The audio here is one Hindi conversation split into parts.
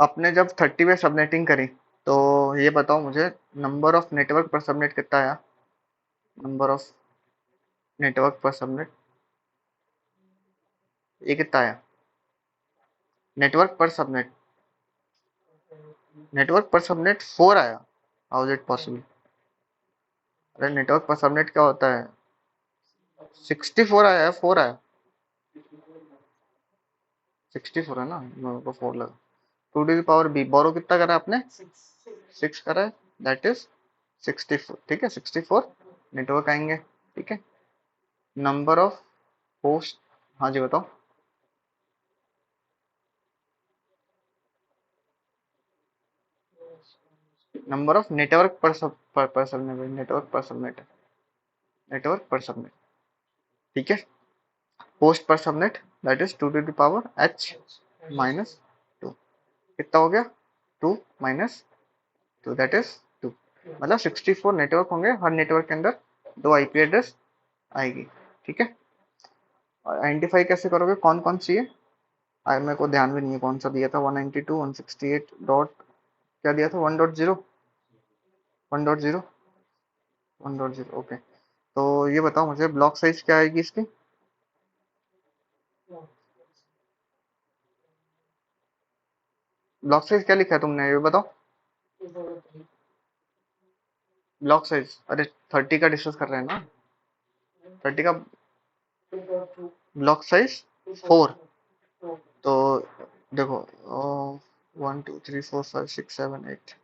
आपने जब 30 पे सबनेटिंग करी तो ये बताओ मुझे, number of network per subnet कितना आया? Number of network per subnet ये कितना आया? Network per subnet, network per subnet 4 आया। How is it possible? अरे नेटवर्क पर सबनेट क्या होता है? 64 आया है, 4 आया। 64 है ना, मेरे को 4 लगा। 2 टू द पावर बी, बोरो कितना करा आपने? 6 करा है, दैट इज 64। ठीक है, 64 नेटवर्क आएंगे। ठीक है, नंबर ऑफ होस्ट, हाँ जी बताओ। Number of network per sub per subnet, network per subnet, network per subnet. ठीक है, host per subnet that is 2 to the power h minus 2। कितना हो गया? 2 माइनस 2 दैट इज 2। मतलब 64 नेटवर्क होंगे, हर नेटवर्क के अंदर 2 आईपी एड्रेस आएगी। ठीक है, और आइडेंटिफाई कैसे करोगे कौन कौन सी है? मेरे को ध्यान भी नहीं है कौन सा दिया था, 192.168 डॉट क्या दिया था, 1.0, 1.0, 1.0। ओके, तो ये बताओ मुझे ब्लॉक साइज क्या आएगी इसकी? ब्लॉक साइज क्या लिखा है तुमने, ये बताओ। ब्लॉक साइज, अरे 30 का डिस्कस कर रहे हैं ना, 30 का ब्लॉक साइज 4। तो देखो, 1 2 3 4 5 6 7 8,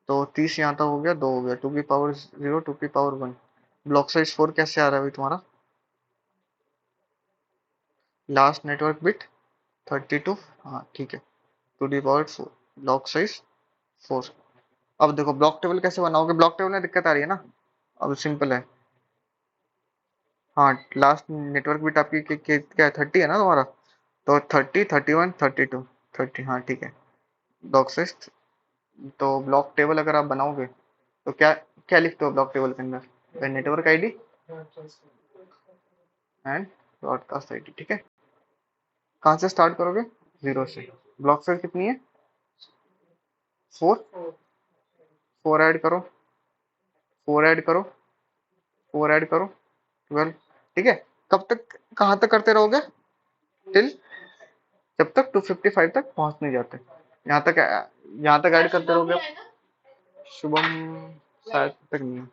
तो 30 यहाँ तक हो गया, 2 हो गया, 2 की पावर 0, 2 की पावर 1। ब्लॉक साइज 4 कैसे आ रहा है भाई तुम्हारा? लास्ट नेटवर्क बिट 32, हाँ ठीक है, 2 की पावर 4, ब्लॉक साइज 4। अब देखो ब्लॉक टेबल कैसे बनाओगे, ब्लॉक टेबल में दिक्कत आ रही है ना? अब सिंपल है। हाँ, लास्ट नेटवर्क बिट आपकी क्या है, 30 है ना तुम्हारा? तो 30, 31, 32, 30, हाँ ठीक है। ब्लॉक साइज, तो ब्लॉक टेबल अगर आप बनाओगे तो क्या क्या लिखते हो ब्लॉक टेबल के अंदर? Network ID and broadcast ID. ठीक है, कहाँ से स्टार्ट करोगे? 0 से। ब्लॉक साइज कितनी है? 4। 4 ऐड करो, 4 ऐड करो, 4 ऐड करो, 12। ठीक है, कब तक कहाँ तक करते रहोगे? टिल जब तक 255 तक पहुंच नहीं जाते। यहाँ तक, यहाँ तक ऐड करते रहोगे आप। शुभम शायद तक नहीं है,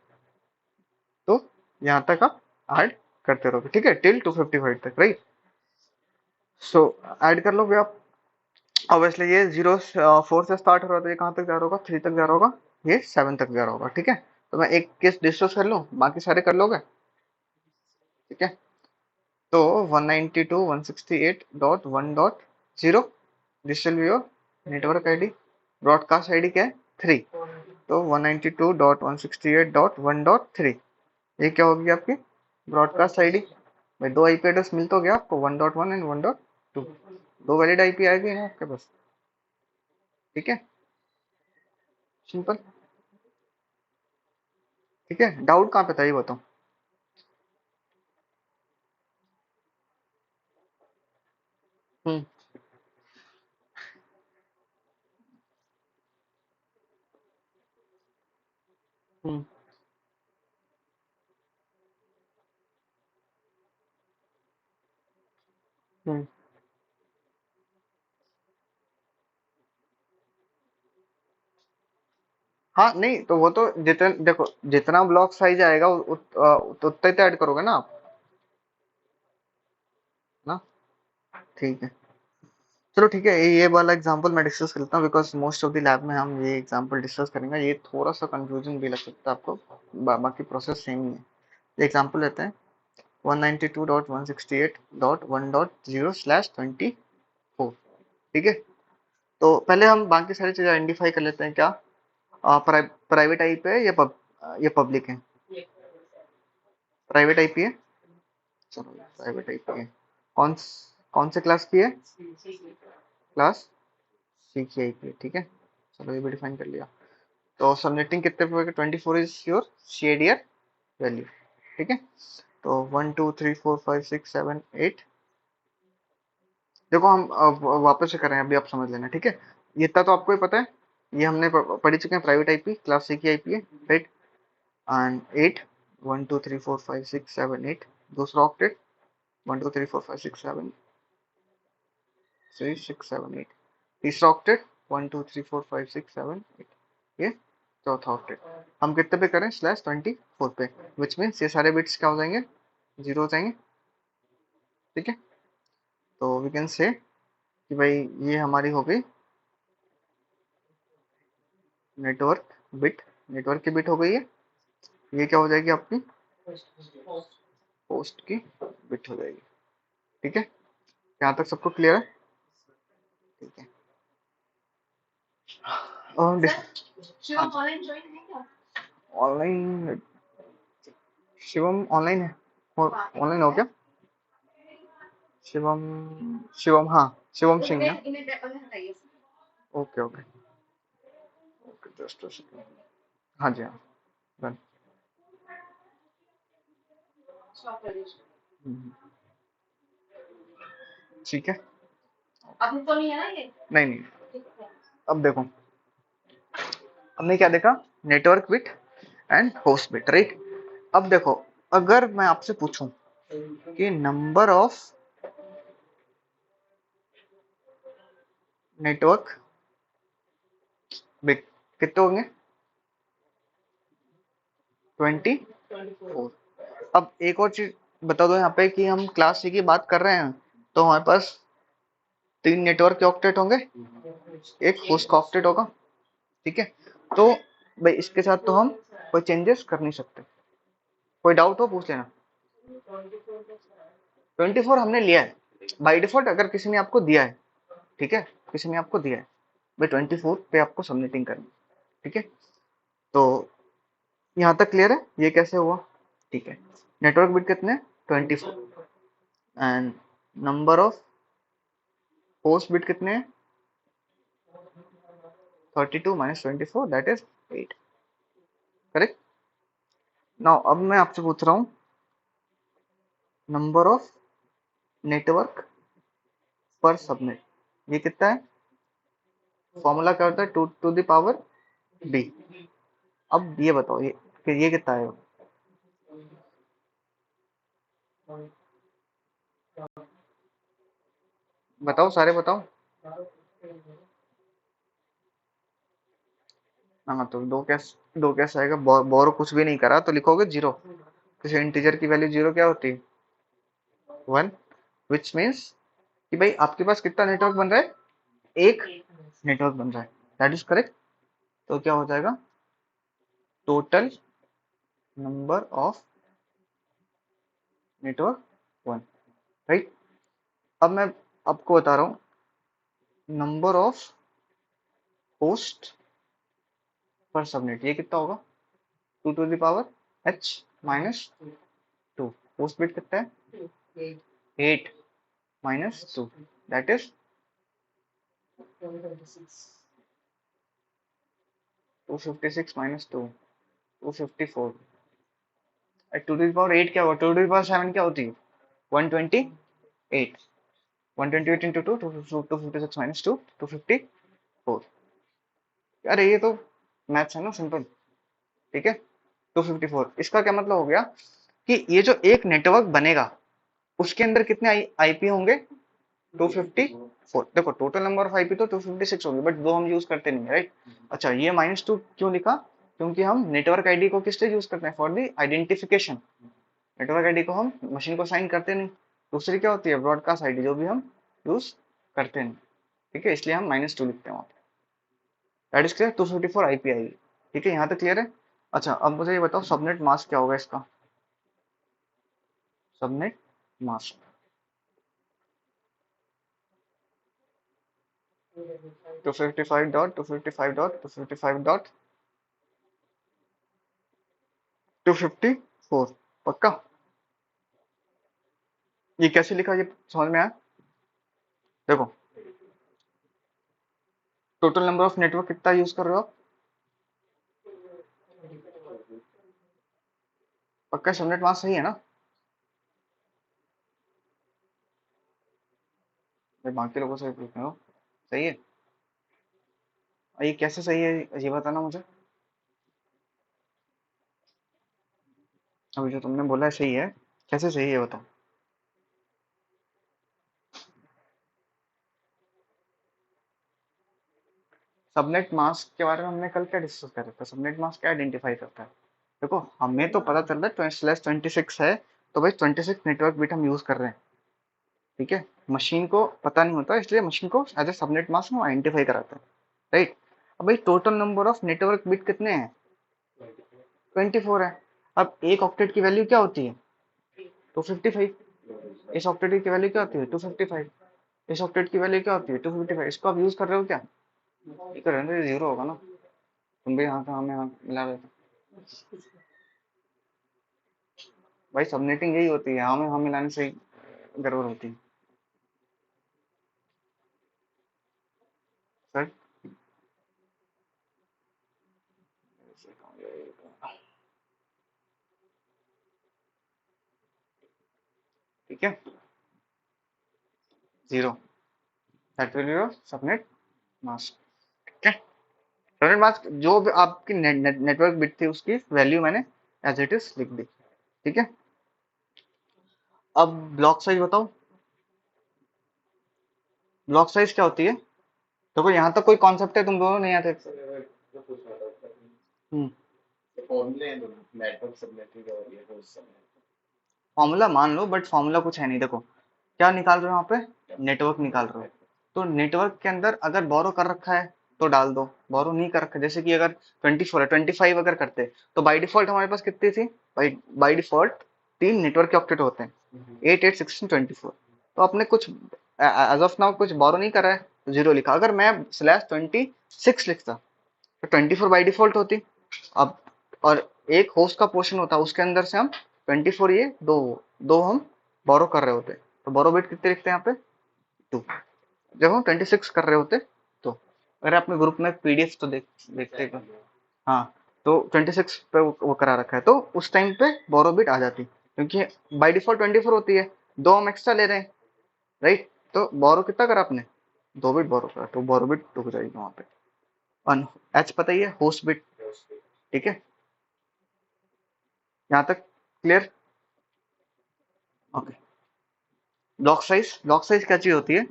तो यहाँ तक आप ऐड करते रहोगे। ठीक है, टिल 255 तक, राइट? सो ऐड कर लोगे आप। ऑब्वियसली ये 4 से स्टार्ट हो रहा था, ये कहाँ तक जा रहा होगा? 3 तक जा रहा होगा, ये 7 तक जा रहा होगा। ठीक है, तो मैं एक केस डिस्कस कर लूँ, बाकी सारे कर लोगे? ठीक है, तो 192.168.1.0, this will be your network ID. Broadcast ID क्या है? 3। तो 192.168.1.3, ये क्या होगी आपकी ब्रॉडकास्ट आईडी। भाई दो आईपी एड्रेस मिल तो गया आपको, 1.1 एंड 1.2, दो वैलिड आईपी आएगी ना आपके पास। ठीक है, सिंपल। ठीक है, डाउट कहाँ पे था ये बताओ। हम्म, हम्म, हम्म। हाँ नहीं, तो वो तो जितने देखो, जितना ब्लॉक साइज आएगा उतना ही तो ऐड करोगे ना आप, ना? ठीक है, चलो ठीक है, ये वाला एग्जांपल मैं डिस्कस करता हूँ, because most of the lab में हम ये एग्जांपल डिस्कस करेंगे। ये थोड़ा सा कंफ्यूजन भी लग सकता है आपको, बाकी प्रोसेस सेम ही है। एग्जांपल लेते हैं, 192.168.1.0/24। ठीक है, तो पहले हम बाकी सारी चीज़ें आइडेंटिफाई कर लेते हैं। क्या प्राइवेट आईपी है या ये पब्लिक है? प्राइवेट आईपी है, चलो प्राइवेट आईपी है। कौन कौन से क्लास की है? क्लास सी की आईपी है। ठीक है, चलो ये भी डिफाइन कर लिया। तो सबनेटिंग कितने पे होगा? 24 इज योर शेडियर वैल्यू। ठीक है, तो 1 2 3 4 5 6 7 8। देखो हम अब वापस से कर रहे हैं, अभी आप समझ लेना। ठीक है, ये इतना तो आपको ही पता है, ये हमने पढ़ ही चुके हैं, प्राइवेट आईपी क्लास सी की आईपी है, राइट। एंड 8, 1 2 3 4 5 6 7 8, दूसरा ऑक्टेट 1 2 3 4 5 6 7 3 6 7 8, तीसरा ऑक्टेट 1 2 3 4 5 6 7 8, ये चौथा ऑक्टेट। हम कितने पे करें, /24 पे, विच मीन्स ये सारे बिट्स क्या हो जाएंगे, जीरो हो जाएंगे, ठीक है। तो वी कैन से कि भाई ये हमारी हो गई नेटवर्क बिट, नेटवर्क की बिट हो गई है, ये क्या हो जाएगी आपकी पोस्ट की बिट हो जाएगी, ठीक है। यहाँ तक सबको क्लियर है, ठीक है। और ऑनलाइन, शिवम ऑनलाइन है, ऑनलाइन हो क्या, शिवम, शिवम हाँ, शिवम सिंह ना, ओके ओके ओके, जस्ट हाँ जी हाँ, डन। ठीक है, अभी तो नहीं है ना ये, नहीं नहीं। अब देखो, हमने क्या देखा, network bit and host bit, right. अब देखो, अगर मैं आपसे पूछूं कि नंबर ऑफ नेटवर्क बिट कितने होंगे, 24। अब एक और चीज बता दो यहाँ पे कि हम क्लास सी की बात कर रहे हैं, तो हमारे पास 3 नेटवर्क के ऑक्टेट होंगे, एक होस्ट का ऑक्टेट होगा, ठीक है। तो भाई इसके साथ तो हम कोई चेंजेस कर नहीं सकते, कोई डाउट हो पूछ लेना। 24 हमने लिया है बाई डिफॉल्ट, अगर किसी ने आपको दिया है, ठीक है, किसी ने आपको दिया है भाई 24 पे आपको सबमिटिंग करनी, ठीक है। तो यहाँ तक क्लियर है ये कैसे हुआ, ठीक है। नेटवर्क बिट कितने, 24, and number of host bit कितने हैं, 32 - 24, दैट इज 8, करेक्ट। नाउ अब मैं आपसे पूछ रहा हूँ number of network per subnet, ये कितना है, फॉर्मूला क्या होता है, 2 टू द पावर b। अब ये बताओ ये कि ये कितना है, बताओ सारे बताओ। हाँ तो दो कैसे आएगा, बोरो कुछ भी नहीं करा तो लिखोगे जीरो, किसी इंटीजर की वैल्यू जीरो क्या होती है, 1, विच मीन्स कि भाई आपके पास कितना नेटवर्क बन रहा है, एक नेटवर्क बन रहा है, दैट इज करेक्ट। तो क्या हो जाएगा, total number of network 1, right. अब मैं आपको बता रहा हूँ number of host per subnet, ये कितना होगा, 2 to the power h -2, host bit कितना है, 8 -2, that is 256 -2, 254। 2 to the power 8 क्या होगा, 2 टू द पावर 7 क्या होती है, 128, 128 इंटू 2, 256 -2, 254। अरे ये तो मैथ्स है ना, सिंपल, ठीक है। 254, इसका क्या मतलब हो गया कि ये जो एक नेटवर्क बनेगा उसके अंदर कितने आईपी होंगे, 254। देखो टोटल नंबर ऑफ आईपी तो 256 होगी, बट वो हम यूज करते नहीं, राइट। अच्छा ये -2 क्यों लिखा, क्योंकि हम नेटवर्क आईडी को किस लिए यूज करते हैं, for the identification. Network ID को हम मशीन को साइन करते नहीं। दूसरी क्या होती है, ब्रॉडकास्ट आईडी, जो भी हम यूज करते नहीं, ठीक है, इसलिए हम -2 लिखते हैं वहां पे, दैट इज क्लियर। 254 आईपी आएगी, ठीक है, यहाँ तक क्लियर है। अच्छा अब मुझे ये बताओ सबनेट मास्क क्या होगा इसका, सबनेट मास्क 255.255.255.254, पक्का। ये कैसे लिखा, ये समझ में आया, देखो टोटल नंबर ऑफ नेटवर्क कितना यूज कर रहे हो आप, पक्का सबनेट मास्क सही है ना, मैं बाकी लोगों से पूछ रहा हूँ, सही है। और ये कैसे सही है ये बताना मुझे। अभी जो तुमने बोला है सही है, कैसे सही है बताओ। सबनेट मास्क के बारे में हमने कल क्या डिस्कस कर रहा था, सबनेट मास्क क्या आइडेंटिफाई करता है। देखो हमें तो पता चल रहा है स्लैश 26 है, तो भाई 26 नेटवर्क बिट हम यूज कर रहे हैं, ठीक है। मशीन को पता नहीं होता, इसलिए मशीन को एज ए सबनेट मास्क हम आइडेंटिफाई कराते हैं, राइट। अब भाई total number of network bit कितने हैं, 24 है। अब एक ऑक्टेट की वैल्यू क्या होती है, 255। इस ऑक्टेट की वैल्यू क्या होती है, 255। इस ऑक्टेट की वैल्यू क्या होती है, 255। इसको आप यूज कर रहे हो क्या, ये तो रहने जीरो होगा ना। तुम भी यहाँ का हमें यहाँ मिला रहे थे। भाई सबनेटिंग यही होती है, हमें हम मिलाने से ही गड़बड़ होती है सर। ठीक है, zero, that will be your subnet mask, ठीक है। सबनेट मास्क जो भी आपकी नेटवर्क बिट थी उसकी वैल्यू मैंने एज इट इज लिख दी, ठीक है। अब ब्लॉक साइज बताओ, ब्लॉक साइज क्या होती है। देखो यहाँ तक कोई कॉन्सेप्ट है, तुम दोनों नहीं आते। हम्म, फॉर्मूला मान लो, बट फॉर्मूला कुछ है नहीं। देखो क्या निकाल रहे हो यहाँ पे, नेटवर्क निकाल रहे हो। तो नेटवर्क के अंदर अगर बोरो कर रखा है तो डाल दो, बोरो नहीं कर रखा है, जैसे कि अगर 24 है, 25 अगर करते तो बाय डिफॉल्ट हमारे पास कितनी थी, बाय बाय डिफॉल्ट 3 नेटवर्क के ऑक्टेट होते हैं, 8 8 16 24। तो अपने कुछ एज ऑफ नाउ कुछ बोरो नहीं करा है, तो जीरो लिखा। अगर मैं स्लैश 26 लिखता तो 24 बाई डिफॉल्ट होती। अब और एक होस्ट का पोर्शन होता, उसके अंदर से हम 24 ये दो दो हम बोरो कर रहे होते, तो बोरो बिट कितने लिखते हैं यहाँ पे, 2। जब हम 26 कर रहे होते तो, अगर आपने ग्रुप में पीडीएफ तो देखते हैं। हाँ, तो 26 पे वो करा रखा है, तो उस टाइम पे बोरो बिट आ जाती, क्योंकि बाय डिफॉल्ट 24 होती है, दो हम एक्स्ट्रा ले रहे हैं, राइट। तो बोरो कितना करा आपने, 2 बिट बोरो करा, तो बोरो बिट रुक जाएगी वहां पे। और एच पता ही है, होस्ट बिट, ठीक है। यहाँ तक क्लियर, ओके। ब्लॉक साइज क्या चीज होती है,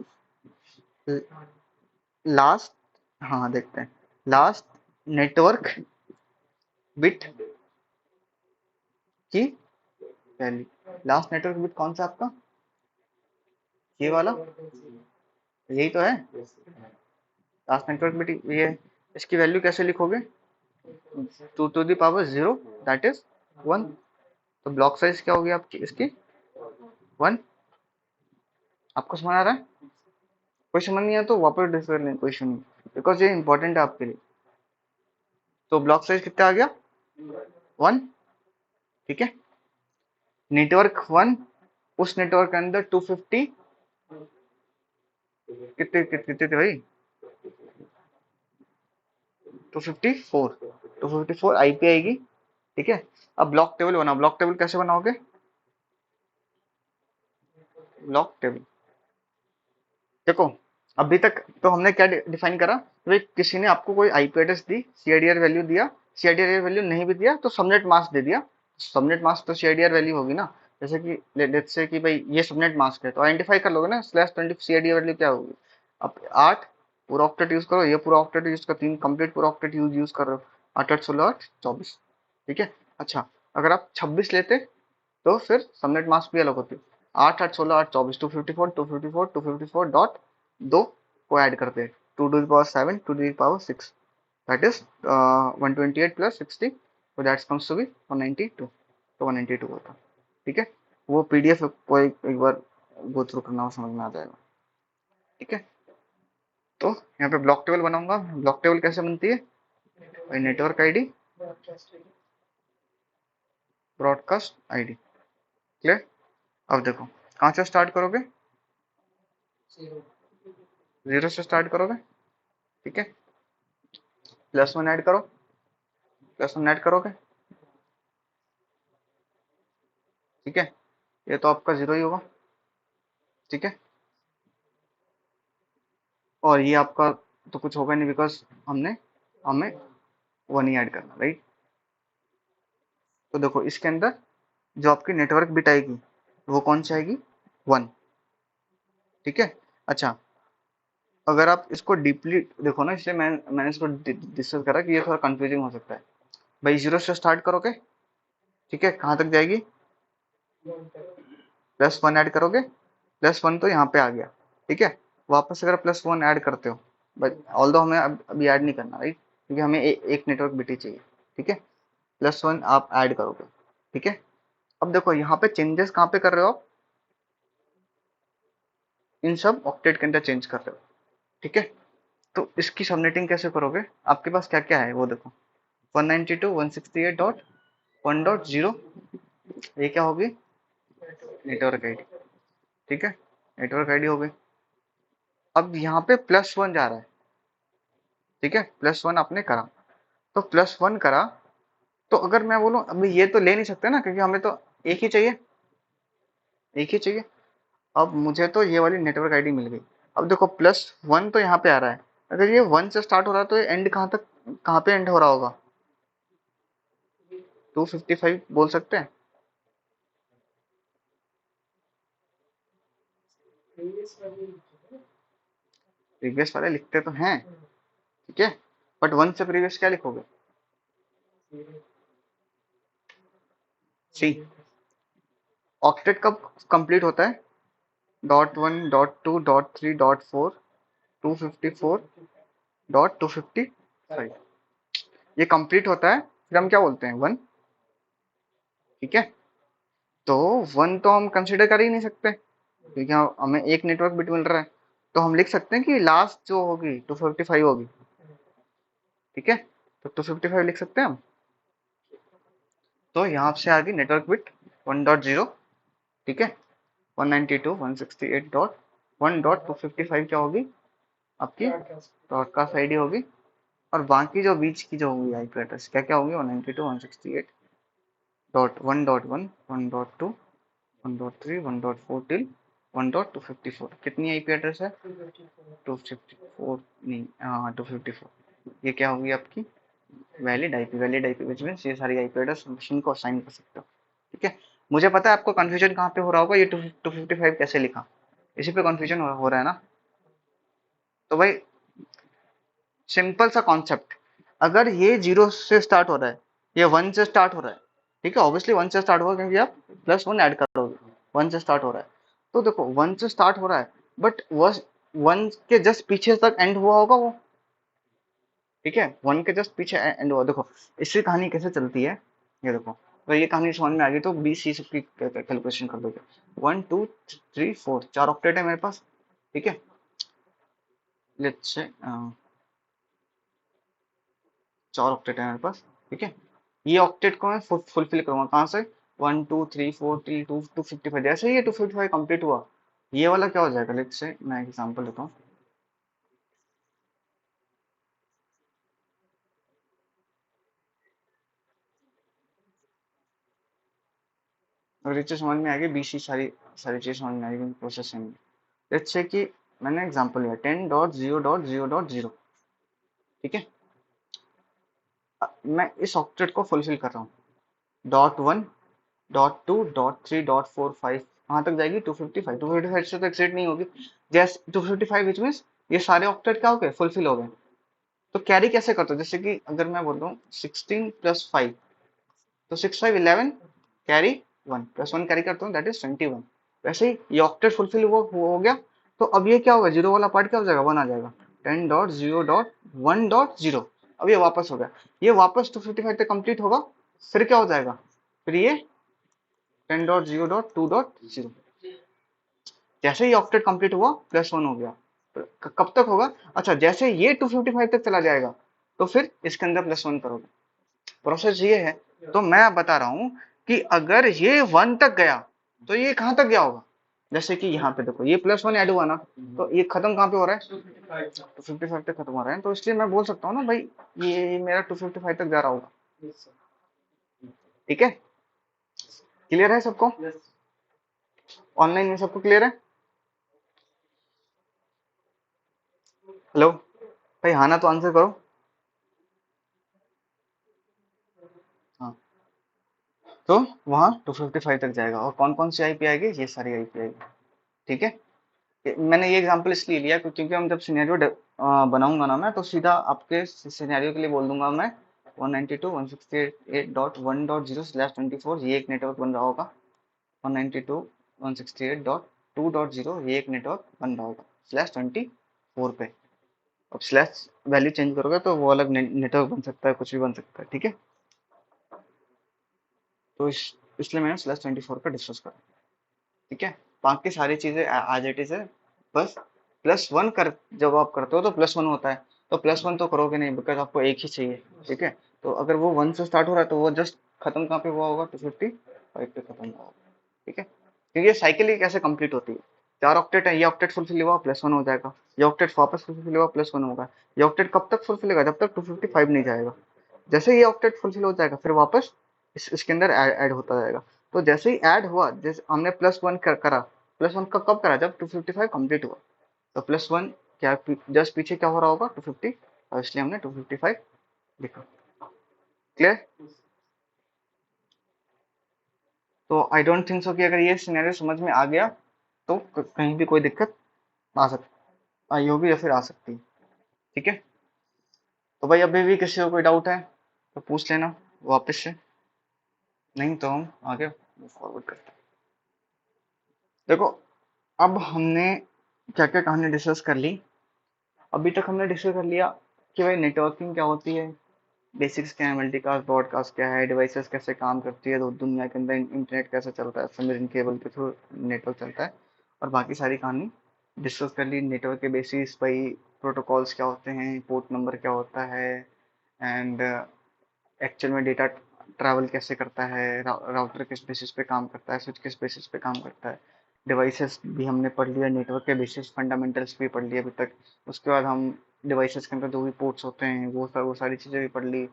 लास्ट, हाँ देखते हैं, लास्ट नेटवर्क बिट की वैल्यू। लास्ट नेटवर्क बिट कौन सा आपका, ये वाला, यही तो है लास्ट नेटवर्क बिट, ये। इसकी वैल्यू कैसे लिखोगे, 2 to the power 0, that is 1। तो ब्लॉक साइज क्या होगी आपकी इसकी, 1। आपको समझ आ रहा है, कोई समझ नहीं है तो वापस डिस्कस कर लें, कोई इशू नहीं, बिकॉज ये इंपॉर्टेंट है आपके लिए। तो ब्लॉक साइज कितना आ गया, 1, ठीक है। नेटवर्क 1, उस नेटवर्क के अंदर 250, कितने कितने थे भाई, 254, 254 आईपी आएगी, ठीक है। अब ब्लॉक टेबल बनाओ, ब्लॉक टेबल कैसे बनाओगे, ब्लॉक टेबल, देखो अभी तक तो हमने क्या डिफाइन करा, तो किसी ने आपको कोई आईपी एड्रेस दी, सीआईडीआर वैल्यू दिया, सीआईडीआर वैल्यू नहीं भी दिया तो सबनेट मास्क दे दिया। सबनेट मास्क तो सीआईडीआर वैल्यू होगी ना, जैसे कि लेट्स से कि भाई ये सबनेट मास्क है, तो आइडेंटिफाई कर लोगे ना, /20 सीआईडीआर वैल्यू क्या होगी। अब 8 पूरा ऑक्टेट यूज करो, ये पूरा ऑक्टेट यूज कर, 3 कंप्लीट पूरा ऑक्टेट यूज कर रहे हो, 8 8 16 8 24, ठीक है। अच्छा, अगर आप 26 लेते तो फिर सबनेट मास्क भी अलग होती, 8 8 16 8 24, 254 डॉट दो को ऐड करते हैं, 2 to the power 7 2 to the power 6, that is 128 + 60, तो दैट कम्स टू बी 192, तो 192 होता, ठीक है। वो पीडीएफ को एक बार गो थ्रू करना, समझ में आ जाएगा, ठीक है। तो यहाँ पे ब्लॉक टेबल बनाऊंगा, ब्लॉक टेबल कैसे बनती है, network ID, broadcast ID, clear. अब देखो कहाँ से स्टार्ट करोगे, 0 से स्टार्ट करोगे, ठीक है। +1 ऐड करो, +1 ऐड करोगे, ठीक है। ये तो आपका 0 ही होगा, ठीक है। और ये आपका तो कुछ होगा नहीं, बिकॉज हमें 1 ही ऐड करना, राइट। तो देखो इसके अंदर जो आपकी नेटवर्क बिट आएगी वो कौन सी आएगी, 1, ठीक है। अच्छा, अगर आप इसको डीपली देखो ना, इसलिए मैंने इसको डिस्कस करा कि ये थोड़ा कंफ्यूजिंग हो सकता है। भाई 0 से स्टार्ट करोगे, ठीक है, कहाँ तक जाएगी, +1 ऐड करोगे, +1 तो यहाँ पे आ गया, ठीक है। वापस अगर +1 ऐड करते हो, बट ऑल्दो हमें अभी ऐड नहीं करना, राइट, क्योंकि हमें एक नेटवर्क बिट ही चाहिए, ठीक है। +1 आप ऐड करोगे, ठीक है। अब देखो यहाँ पे चेंजेस कहाँ पे कर रहे हो आप, इन सब ऑक्टेट के अंदर चेंज कर रहे हो, ठीक है। तो इसकी सबनेटिंग कैसे करोगे, आपके पास क्या क्या है वो देखो, 192.168.1.0, ये क्या होगी, नेटवर्क आईडी, ठीक है, नेटवर्क आईडी हो गई। अब यहाँ पे +1 जा रहा है, ठीक है, +1 आपने करा, तो +1 करा, तो अगर मैं बोलूँ अभी ये तो ले नहीं सकते ना, क्योंकि हमें तो एक ही चाहिए, एक ही चाहिए। अब मुझे तो ये वाली नेटवर्क आईडी मिल गई। अब देखो +1 तो यहाँ पे आ रहा है, अगर ये 1 से स्टार्ट हो रहा है तो ये एंड कहाँ तक, कहाँ पे एंड हो रहा होगा, 255 बोल सकते हैं। प्रीवियस वाले लिखते तो हैं, ठीक है, बट 1 से प्रीवियस क्या लिखोगे, सी। ऑक्टेट कब कंप्लीट होता है, .1 .2 .3 .4 254 .255, ये कंप्लीट होता है, फिर हम क्या बोलते हैं, 1, ठीक है। तो 1 तो हम कंसिडर कर ही नहीं सकते, क्योंकि हमें एक नेटवर्क बिट मिल रहा है, तो हम लिख सकते हैं कि लास्ट जो होगी 255 होगी, ठीक है। तो 255 लिख सकते हैं हम। तो यहाँ से आ गई नेटवर्क बिट 1.0, ठीक है। 192.168.1.255 क्या होगी, आपकी ब्रॉडकास्ट आईडी होगी। और बाकी जो बीच की जो होगी आईपी एड्रेस क्या क्या होंगे, 192.168.1.1 1.2 1.3 1.4 टिल 1.254, कितनी आईपी एड्रेस है, 254, नहीं, हाँ 254। ये क्या होगी आपकी valid IP, valid IP which means ये सारी आईपी एड्रेस मशीन को असाइन कर सकते हो, ठीक है। मुझे पता है आपको कंफ्यूजन कहाँ पे हो रहा होगा, ये 255 कैसे लिखा, इसी पे कंफ्यूजन हो रहा है ना। तो भाई सिंपल सा कॉन्सेप्ट, अगर ये 0 से स्टार्ट हो रहा है, ये 1 से स्टार्ट हो रहा है, ठीक है, ऑब्वियसली 1 से स्टार्ट होगा क्योंकि आप +1 ऐड करोगे, 1 से स्टार्ट हो रहा है। तो देखो 1 से स्टार्ट हो रहा है, बट वह 1 के जस्ट पीछे तक एंड हुआ होगा वो, ठीक है, 1 के जस्ट पीछे एंड हुआ। देखो इसकी कहानी कैसे चलती है, ये देखो, तो ये कहानी समझ में आ गई तो BC की कैलकुलेशन कर दोगे। 1 2 3 4 4 ऑक्टेट है मेरे पास, ठीक है। लेट्स से 4 ऑक्टेट है मेरे पास, ठीक है। ये ऑक्टेट को मैं फुलफिल करूंगा कहाँ से, 1 2 3 4 टिल 255, जैसे ही ये 255 कंप्लीट हुआ, ये वाला क्या हो जाएगा, लेट्स से मैं एग्जांपल देता हूँ। अगर ये चीज समझ में आ गई, BC सारी सारी चीज समझ में आएगी, प्रोसेस सेम। लेट्स से कि मैंने एग्जांपल लिया 10.0.0.0, ठीक है। मैं इस ऑक्टेट को फुलफिल कर रहा हूँ, .1 .2 .3 .4 5 कहाँ तक जाएगी, 255 से तो एक्सीड नहीं होगी, जैसे 255 विच मीन्स ये सारे ऑक्टेट क्या हो गए, फुलफिल हो गए। तो कैरी कैसे करते हो, जैसे कि अगर मैं बोल रहा हूँ 16 + 5, तो 6 5 11, कैरी 1 +1 कैरी करता हूँ, दैट इज 21। वैसे ही ये ऑक्टेट फुलफिल हो गया, तो अब ये क्या होगा, जीरो वाला पार्ट क्या हो जाएगा, 1 आ जाएगा, 10.0.1.0। अब ये वापस हो गया, ये वापस 255 तक कंप्लीट होगा, फिर क्या हो जाएगा, फिर ये 10.0.2.0, जैसे ही ऑक्टेट कंप्लीट हुआ +1 हो गया। कब तक होगा, अच्छा जैसे ये 255 तक चला जाएगा, तो फिर इसके अंदर +1 करोगे, प्रोसेस ये है। तो मैं बता रहा हूँ कि अगर ये 1 तक गया, तो ये कहाँ तक गया होगा, जैसे कि यहाँ पे देखो ये +1 ऐड हुआ ना, तो ये खत्म कहाँ पे हो रहा है, 255 तक खत्म हो रहा है, तो इसलिए मैं बोल सकता हूँ ना भाई, ये मेरा 255 तक जा रहा होगा, ठीक है। क्लियर है सबको, ऑनलाइन में सबको क्लियर है, हेलो। भाई हाँ ना तो आंसर करो। हाँ, तो वहाँ 255 तक जाएगा। और कौन कौन सी आईपी आएगी? ये सारी आईपी आएगी। ठीक है। मैंने ये एग्जांपल इसलिए लिया क्योंकि हम जब सिनेरियो बनाऊंगा ना मैं, तो सीधा आपके सिनेरियो के लिए बोल दूंगा मैं 192.168.1.0/24 ये एक नेटवर्क बन रहा होगा। 192.168.2.0 ये एक नेटवर्क बन रहा होगा /24 पे। अब स्लैश वैल्यू चेंज करोगे तो वो अलग नेटवर्क बन सकता है, कुछ भी बन सकता है। ठीक है। तो इसलिए मैंने /24 का डिस्कस करा। ठीक है। बाकी सारी चीजें एज इट इज है। बस +1 कर जब आप करते हो तो +1 होता है। तो +1 तो करोगे नहीं, बिकॉज आपको एक ही चाहिए। ठीक है। तो अगर वो 1 से स्टार्ट हो रहा है तो वो जस्ट खत्म कहाँ पे हुआ होगा? 255 पे खत्म हुआ होगा। ठीक है। क्योंकि ये साइकिल ही कैसे कंप्लीट होती है? 4 ऑक्टेट है, ये ऑक्टेट फुलफिल हुआ +1 हो जाएगा, ये ऑक्टेट वापस फुलफिल हुआ +1 होगा। ये ऑक्टेट कब तक फुलफिल होगा? जब तक 255 नहीं जाएगा। जैसे ये ऑक्टेट फुलफिल हो जाएगा फिर वापस इसके अंदर ऐड होता जाएगा। तो जैसे ही ऐड हुआ, जैसे हमने +1 करा, +1 का कब करा? जब 255 कंप्लीट हुआ। तो +1 क्या जस्ट पीछे क्या हो रहा होगा? 250, और इसलिए हमने 255 लिखा। क्लियर? तो आई डोंट थिंक सो कि अगर ये सिनेरियो समझ में आ गया तो कहीं भी कोई दिक्कत आ सकती, आई होगी या फिर आ सकती है। ठीक है। तो भाई अभी भी किसी को कोई डाउट है तो पूछ लेना वापस से, नहीं तो हम आगे फॉरवर्ड करते हैं। देखो, अब हमने क्या क्या कहानी डिस्कस कर ली। अभी तक हमने डिस्कस कर लिया कि भाई नेटवर्किंग क्या होती है, बेसिक्स क्या है, मल्टीकास्ट ब्रॉडकास्ट क्या है, डिवाइसेस कैसे काम करती है, दुनिया के अंदर इंटरनेट कैसे चलता है, सबमरीन केबल के थ्रू नेटवर्क चलता है, और बाकी सारी कहानी डिस्कस कर ली। नेटवर्क के बेसिस भाई, प्रोटोकॉल्स क्या होते हैं, पोर्ट नंबर क्या होता है, एंड एक्चुअल में डेटा ट्रैवल कैसे करता है, राउटर किस बेसिस पे काम करता है, स्विच किस बेसिस पे काम करता है। डिवाइसेस भी हमने पढ़ लिया, नेटवर्क के बेसिस फंडामेंटल्स भी पढ़ लिया अभी तक। उसके बाद हम डिवाइसेस के अंदर जो भी पोर्ट्स होते हैं वो सारी चीज़ें भी पढ़ ली।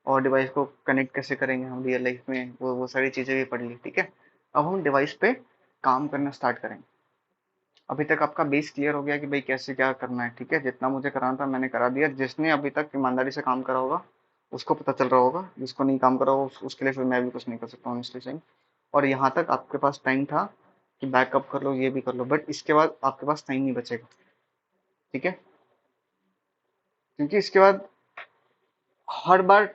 और डिवाइस को कनेक्ट कैसे करेंगे हम रियल लाइफ में, वो सारी चीज़ें भी पढ़ ली। ठीक है। अब हम डिवाइस पे काम करना स्टार्ट करेंगे। अभी तक आपका बेस क्लियर हो गया कि भाई कैसे क्या करना है। ठीक है। जितना मुझे कराना था मैंने करा दिया। जिसने अभी तक ईमानदारी से काम करा होगा उसको पता चल रहा होगा, जिसको नहीं काम करा होगा उसके लिए फिर मैं भी कुछ नहीं कर सकता हूँ ऑनेस्टली सेइंग। और यहाँ तक आपके पास टाइम था कि बैकअप कर लो, ये भी कर लो, बट इसके बाद आपके पास टाइम नहीं बचेगा। ठीक है। क्योंकि इसके बाद हर बार,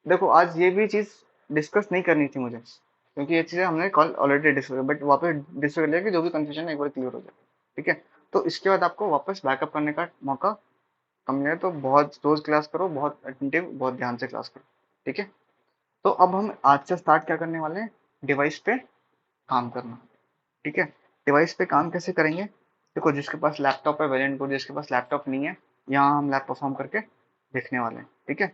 देखो आज ये भी चीज डिस्कस नहीं करनी थी मुझे, क्योंकि ये चीजें हमने कल ऑलरेडी डिस्कस, बट वापस डिस्कस कर लिया कि जो भी कंफ्यूजन है एक बार क्लियर हो जाए। ठीक है। तो इसके बाद आपको वापस बैकअप करने का मौका कम मिले, तो बहुत रोज क्लास करो, बहुत अटेंटिव, बहुत ध्यान से क्लास करो। ठीक है। तो अब हम आज से स्टार्ट क्या करने वाले हैं? डिवाइस पे काम करना। ठीक है। डिवाइस पे काम कैसे करेंगे? देखो, जिसके पास लैपटॉप है वेल एंड गुड, जिसके पास लैपटॉप नहीं है यहाँ हम लैब परफॉर्म करके देखने वाले हैं। ठीक है।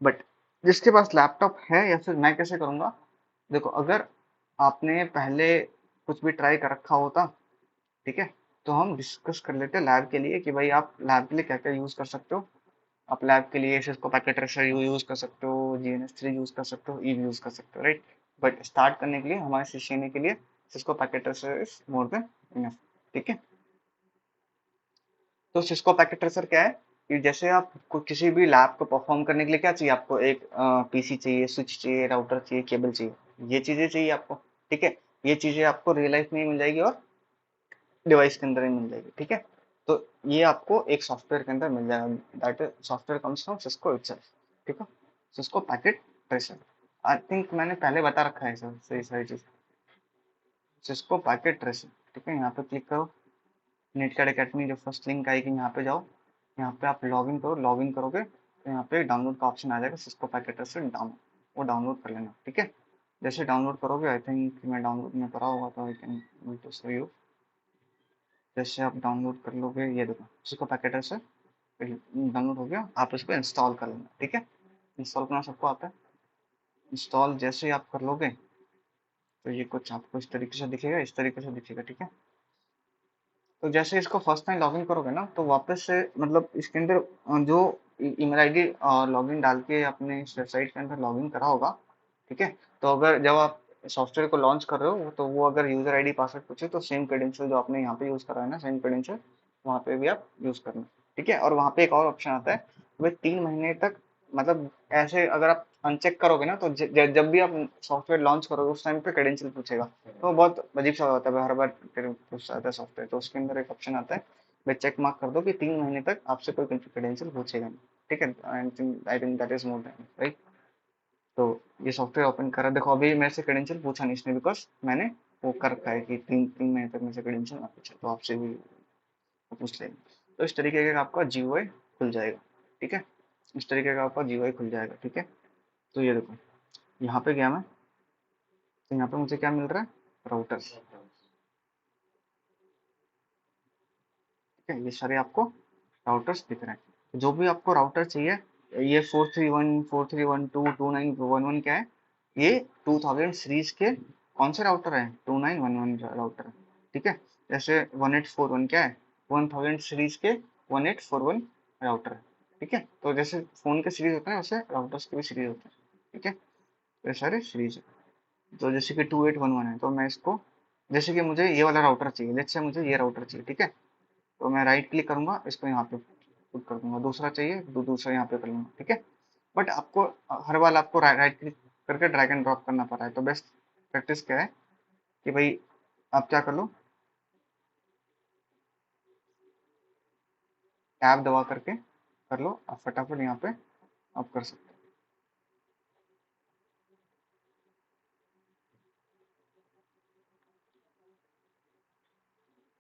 बट जिसके पास लैपटॉप है, या फिर मैं कैसे करूंगा? देखो, अगर आपने पहले कुछ भी ट्राई कर रखा होता, ठीक है, तो हम डिस्कस कर लेते लैब के लिए कि भाई आप लैब के लिए क्या क्या यूज कर सकते हो। आप लैब के लिए सिस्को पैकेट ट्रेसर यूज कर सकते हो, GNS3 यूज कर सकते हो, ईव यूज कर सकते हो, राइट। बट स्टार्ट करने के लिए, हमारे सीखने के लिए Cisco packet tracer is more than enough. ठीक है। तो सिस्को पैकेट ट्रेसर क्या है कि जैसे आप किसी भी लैब को परफॉर्म करने के लिए क्या चाहिए आपको? एक पीसी चाहिए, स्विच चाहिए, राउटर चाहिए, केबल चाहिए, ये चीजें चाहिए आपको। ठीक है। ये चीजें आपको रियल लाइफ में ही मिल जाएगी और डिवाइस के अंदर ही मिल जाएगी। ठीक है। तो ये आपको एक सॉफ्टवेयर के अंदर मिल जाएगा, that software comes from Cisco itself. ठीक है। Cisco packet tracer, I think मैंने पहले बता रखा है सर सही सारी चीज। Cisco packet tracer. ठीक है। यहाँ पे क्लिक करो, नेट कार्ड अकेडमी जो फर्स्ट लिंक आएगी यहाँ पे जाओ, यहाँ पे आप लॉग इन करो। लॉग इन करोगे तो यहाँ पे डाउनलोड का ऑप्शन आ जाएगा, सिस्को पैकेट ट्रेसर डाउनलोड, वो डाउनलोड कर लेना। ठीक है। जैसे डाउनलोड करोगे, आई थिंक मैं डाउनलोड में करा होगा तो I can to show you. जैसे आप डाउनलोड कर लोगे, ये देखो सिस्को पैकेट ट्रेसर डाउनलोड हो गया, आप इसको इंस्टॉल कर लेना। ठीक है। इंस्टॉल करना सबको आता है। इंस्टॉल जैसे ही आप कर लोगे तो ये कुछ आपको इस तरीके से दिखेगा, इस तरीके से दिखेगा। ठीक है। तो जैसे इसको फर्स्ट टाइम लॉगिन करोगे ना, तो वापस से मतलब इसके अंदर जो ईमेल आईडी लॉगिन डाल के अपने इस वेबसाइट के अंदर लॉगिन करा होगा। ठीक है। तो अगर जब आप सॉफ्टवेयर को लॉन्च कर रहे हो तो वो अगर यूजर आईडी पासवर्ड पूछे तो सेम क्रेडेंशियल जो आपने यहाँ पे यूज करा है ना, सेम क्रेडेंशियल वहाँ पे भी आप यूज करना। ठीक है। और वहां पे एक और ऑप्शन आता है, वे 3 महीने तक, मतलब ऐसे अगर आप अनचेक करोगे ना, तो जब भी आप सॉफ्टवेयर लॉन्च करोगे उस टाइम पे क्रेडेंशियल पूछेगा, तो बहुत अजीब सा होता है, हर बार पूछता है सॉफ्टवेयर। तो उसके अंदर एक ऑप्शन आता है, वे चेक मार्क कर दो कि 3 महीने तक आपसे कोई क्रेडेंशियल पूछेगा नहीं। ठीक है, I think that is more than right. तो ये सॉफ्टवेयर ओपन करा, देखो अभी मेरे से क्रेडेंशियल पूछा नहीं इसने, बिकॉज मैंने वो कर रखा है कि 3 महीने तक मेरे से क्रेडेंशियल ना पूछे, तो आपसे भी पूछ लेंगे। तो इस तरीके का आपका जीओआई खुल जाएगा। ठीक है, इस तरीके का आपका जीओआई खुल जाएगा। ठीक है, तो ये देखो, यहाँ पे गया मैं, तो यहाँ पे मुझे क्या मिल रहा है, राउटर। ठीक है, ये सारे आपको राउटर्स दिख रहे हैं। तो जो भी आपको राउटर चाहिए, ये 431, 4312, 2911 क्या है, ये 2000 सीरीज के कौन से राउटर है, 2911 राउटर है। ठीक है, जैसे 1841 क्या है, 1000 सीरीज के 1841 राउटर है। ठीक है, तो जैसे फोन के सीरीज होते हैं वैसे राउटर्स के भी सीरीज होते हैं। ठीक है, तो ये सारे सीरीज है। तो जैसे कि 2811 है, तो मैं इसको, जैसे कि मुझे ये वाला राउटर चाहिए, जैसे मुझे ये राउटर चाहिए। ठीक है, तो मैं राइट क्लिक करूंगा, इसको यहाँ पे पुट कर दूंगा। दूसरा चाहिए, दूसरा यहाँ पे कर लूंगा। ठीक है, बट आपको हर बार आपको राइट क्लिक करके ड्रैग एंड ड्रॉप करना पड़ रहा है। तो बेस्ट प्रैक्टिस क्या है कि भाई आप क्या कर लो, टैब दबा करके कर लो, आप फटाफट यहाँ पे आप कर सकते हो।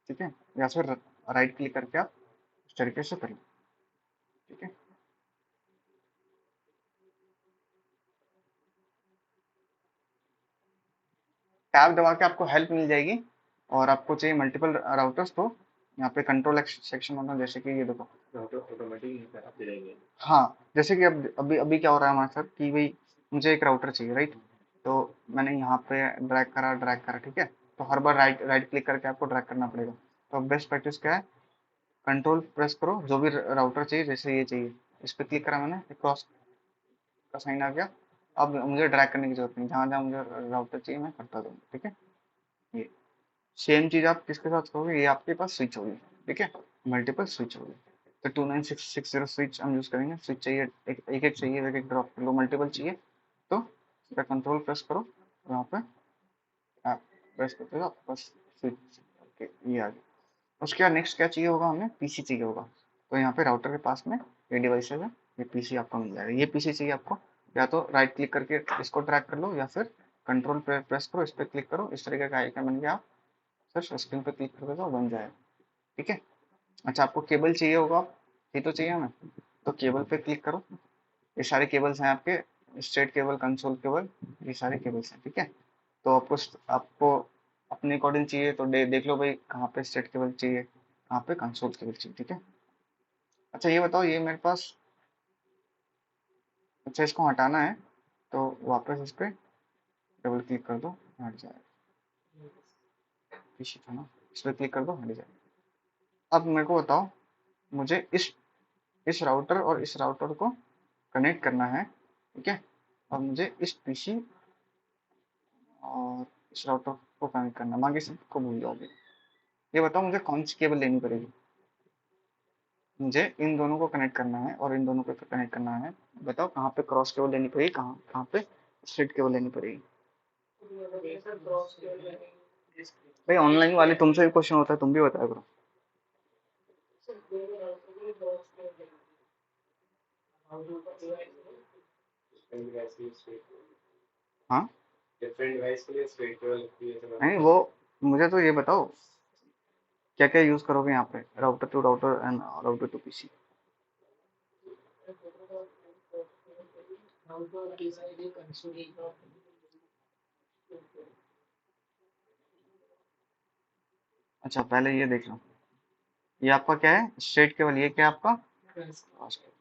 ठीक है, या फिर राइट क्लिक करके आप इस तरीके से कर लो। ठीक है, टैब दबा के आपको हेल्प मिल जाएगी, और आपको चाहिए मल्टीपल राउटर्स, तो यहाँ पे कंट्रोल सेक्शन होगा, जैसे कि ये देखो राउटर ऑटोमेटिक आप दे देंगे। हाँ, जैसे कि अब अभी अभी क्या हो रहा है हमारे साथ कि भाई मुझे एक राउटर चाहिए राइट, तो मैंने यहाँ पे ड्रैग करा। ठीक है, तो हर बार राइट राइट क्लिक करके आपको ड्रैग करना पड़ेगा। तो बेस्ट प्रैक्टिस क्या है, कंट्रोल प्रेस करो, जो भी राउटर चाहिए, जैसे ये चाहिए, इस पर क्लिक करा मैंने, क्रॉस का साइन आ गया। अब मुझे ड्रैग करने की जरूरत नहीं, जहाँ जहाँ मुझे राउटर चाहिए मैं करता दूंगा। ठीक है, ये सेम चीज आप किसके साथ करोगे, ये आपके पास स्विच होगी। ठीक है, मल्टीपल स्विच होगी। तो 29660 स्विच हम यूज करेंगे। स्विच चाहिए, एक एक चाहिए, एक एक ड्रॉप कर लो। मल्टीपल चाहिए तो इसका कंट्रोल प्रेस करो, यहाँ पे आप प्रेस करते हो बस, स्विच। ओके, ये आ गया। उसके बाद नेक्स्ट क्या चाहिए होगा, हमें पीसी चाहिए होगा। तो यहाँ पे राउटर के पास में ये डिवाइसेज है, ये पीसी आपको मिल जाएगा। ये पीसी चाहिए आपको, या तो राइट क्लिक करके इसको ट्रैक कर लो, या फिर कंट्रोल प्रेस करो, इस पर क्लिक करो, इस तरीके का आइकन बन गया। सर स्क्रीन पे क्लिक कर दो, बन जाएगा। ठीक है, अच्छा आपको केबल चाहिए होगा, ये तो चाहिए हमें, तो केबल पे क्लिक करो। ये सारे केबल्स हैं आपके, स्ट्रेट केबल, कंसोल केबल, ये सारे केबल्स हैं। ठीक है, तो आपको आपको अपने अकॉर्डिंग चाहिए तो देख लो भाई, कहाँ पे स्ट्रेट केबल चाहिए, कहाँ पे कंसोल केबल चाहिए। ठीक है, अच्छा ये बताओ, ये मेरे पास, अच्छा इसको हटाना है, तो वापस इस पे डबल क्लिक कर दो, हट जाएगा। पीछे था ना, इस पे क्लिक कर दो, हट जाएगा। अब मेरे को बताओ, मुझे इस राउटर और इस राउटर को कनेक्ट करना है। ठीक है, और मुझे इस पीसी और इस राउटर को कनेक्ट करना, बाकी सबको भूल जाओगे। ये बताओ मुझे कौन सी केबल लेनी पड़ेगी, मुझे इन दोनों को कनेक्ट करना है और इन दोनों को कनेक्ट करना है। बताओ कहाँ पे क्रॉस केबल लेनी पड़ेगी, कहाँ कहाँ पे स्ट्रेट केबल लेनी पड़ेगी। भाई ऑनलाइन वाले तुमसे भी क्वेश्चन होता है, तुम भी बताया करो। हाँ, नहीं वो, मुझे तो ये बताओ क्या क्या यूज करोगे यहाँ पे, router to router and router to PC. अच्छा पहले ये देख लो, ये आपका क्या है, स्ट्रेट केबल, ये क्या है आपका क्रॉस केबल।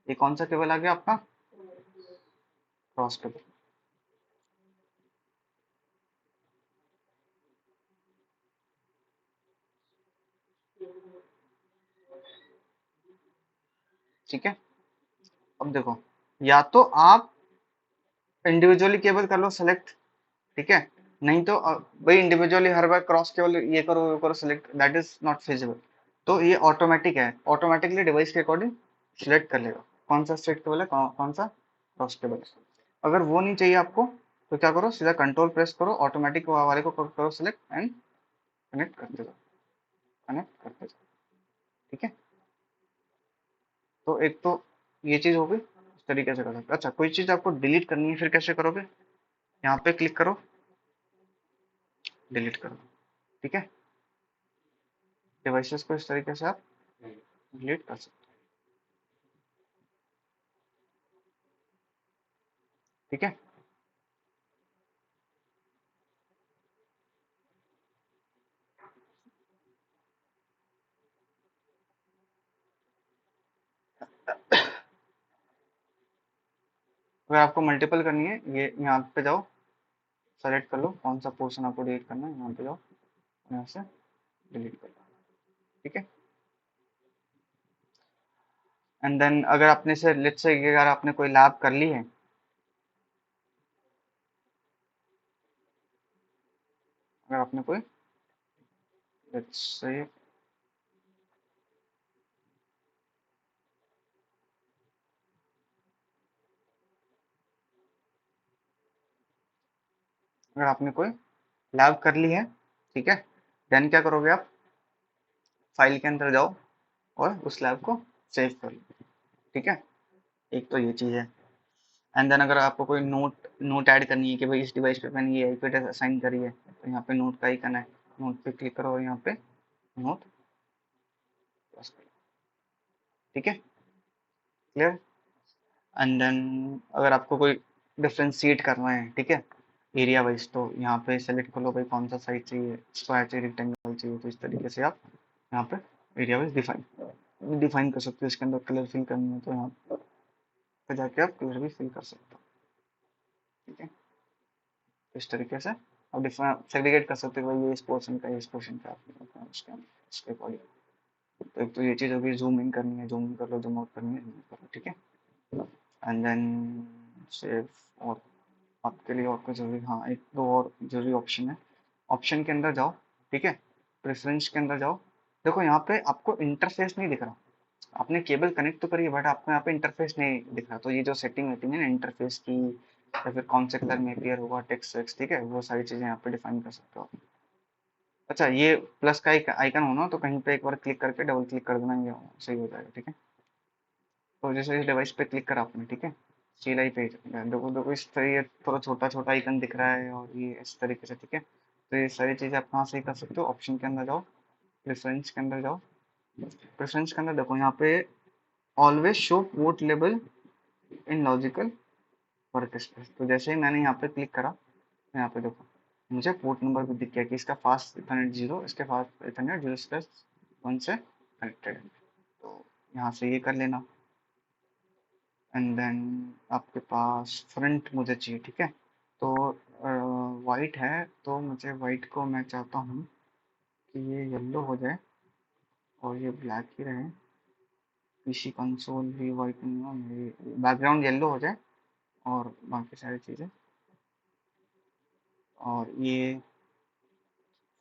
ये कौन सा केबल आ गया आपका, क्रॉस केबल। ठीक है, अब देखो, या तो आप इंडिविजुअली केबल कर लो सेलेक्ट। ठीक है, नहीं तो भाई इंडिविजुअली हर बार क्रॉस केवल ये करो वो करो select, that is not feasible. तो ये ऑटोमेटिक है, ऑटोमेटिकली डिवाइस के अकॉर्डिंग सिलेक्ट कर लेगा कौन सा स्टेट केबल है कौन सा क्रॉस केबल है। अगर वो नहीं चाहिए आपको तो क्या करो, सीधा कंट्रोल प्रेस करो, ऑटोमेटिक वाले को करो सिलेक्ट एंड कनेक्ट करते जाओ, कनेक्ट करते जाओ। ठीक है, तो एक तो ये चीज हो गई, इस तरीके से कर सकते। अच्छा, कोई चीज आपको डिलीट करनी है फिर कैसे करोगे? यहाँ पे क्लिक करो, डिलीट करो। ठीक है, डिवाइसेस को इस तरीके से आप डिलीट कर सकते हो। ठीक है, अगर आपको मल्टीपल करनी है, ये यहाँ पे जाओ, सेलेक्ट कर लो कौन सा पोर्शन आपको डिलीट करना है, यहाँ पे जाओ, यहाँ से डिलीट कर लो। ठीक है, एंड देन अगर आपने से लेट्स से अगर आपने कोई लैब कर ली है, अगर आपने कोई लेट्स से अगर आपने कोई लैब कर ली है, ठीक है, देन क्या करोगे आप, फाइल के अंदर जाओ और उस लैब को सेव कर लो। ठीक है, एक तो ये चीज़ है। एंड देन अगर आपको कोई नोट नोट ऐड करनी है कि भाई इस डिवाइस पे मैंने ये आईपी एड्रेस असाइन करी है, तो यहाँ पे नोट का आइकन है, नोट पे क्लिक करो और यहाँ पे नोट प्लस करो। ठीक है, क्लियर। एंड देन अगर आपको कोई डिफ्रेंशिएट करना है, ठीक है, एरिया वाइज, तो यहाँ पे सेलेक्ट कर लो भाई कौन सा साइज चाहिए, स्क्वायर चाहिए, रेक्टेंगल चाहिए, तो इस तरीके से आप यहाँ पे एरिया वाइज डिफाइन डिफाइन कर सकते हो। इसके अंदर कलर फिल करनी है तो यहाँ पे जाके आप कलर भी फिल कर सकते हो। ठीक है, तो इस तरीके से आप डिफरेंट सेग्रीगेट कर सकते हो भाई ये इस पोर्शन का, इस पोर्शन का, उसके इसके अकॉर्डिंग। तो एक तो ये चीज़ होगी, जूम इन करनी है जूम इन कर लो, जूम आउट करनी है जूम कर लो। ठीक है, एंड देन सेव। और आपके लिए और कुछ जरूरी, हाँ एक दो और जरूरी ऑप्शन है, ऑप्शन के अंदर जाओ। ठीक है, प्रेफरेंस के अंदर जाओ, देखो यहाँ पे आपको इंटरफेस नहीं दिख रहा, आपने केबल कनेक्ट तो करी है बट आपको यहाँ पे इंटरफेस नहीं दिख रहा, तो ये जो सेटिंग वेटिंग है ना इंटरफेस की, या फिर कौन से कलर में अपीयर होगा टेक्स्ट वेक्स्ट, ठीक है, वो सारी चीजें यहाँ पे डिफाइन कर सकते हो आप। अच्छा, ये प्लस का आइकन होना तो कहीं पे एक बार क्लिक करके डबल क्लिक कर देना, ये सही हो जाएगा। ठीक है, तो जैसे इस डिवाइस पे क्लिक करा आपने, ठीक है, सीधा ही पेज, देखो देखो इस तरह ये थोड़ा छोटा छोटा आइकन दिख रहा है और ये इस तरीके से। ठीक है, तो ये सारी चीजें आप कहाँ से ही कर सकते हो, ऑप्शन के अंदर जाओ, प्रेफरेंस के अंदर जाओ, प्रेफरेंस के अंदर देखो यहाँ पे ऑलवेज शो पोर्ट लेबल इन लॉजिकल वर्क स्पेस, तो जैसे ही मैंने यहाँ पे क्लिक करा, तो यहाँ पे देखो मुझे पोर्ट नंबर भी दिख गया कि इसका फास्ट इथरनेट 0, इसके फास्ट इथरनेट 0/1 से कनेक्टेड है, तो यहाँ से ये कर लेना। एंड देन आपके पास फ्रंट मुझे चाहिए, ठीक है, तो वाइट है तो मुझे वाइट को मैं चाहता हूँ कि ये येलो हो जाए और ये ब्लैक ही रहे, पीसी कंसोल भी वाइट नहीं हो, ये बैकग्राउंड येलो हो जाए और बाकी सारी चीज़ें। और ये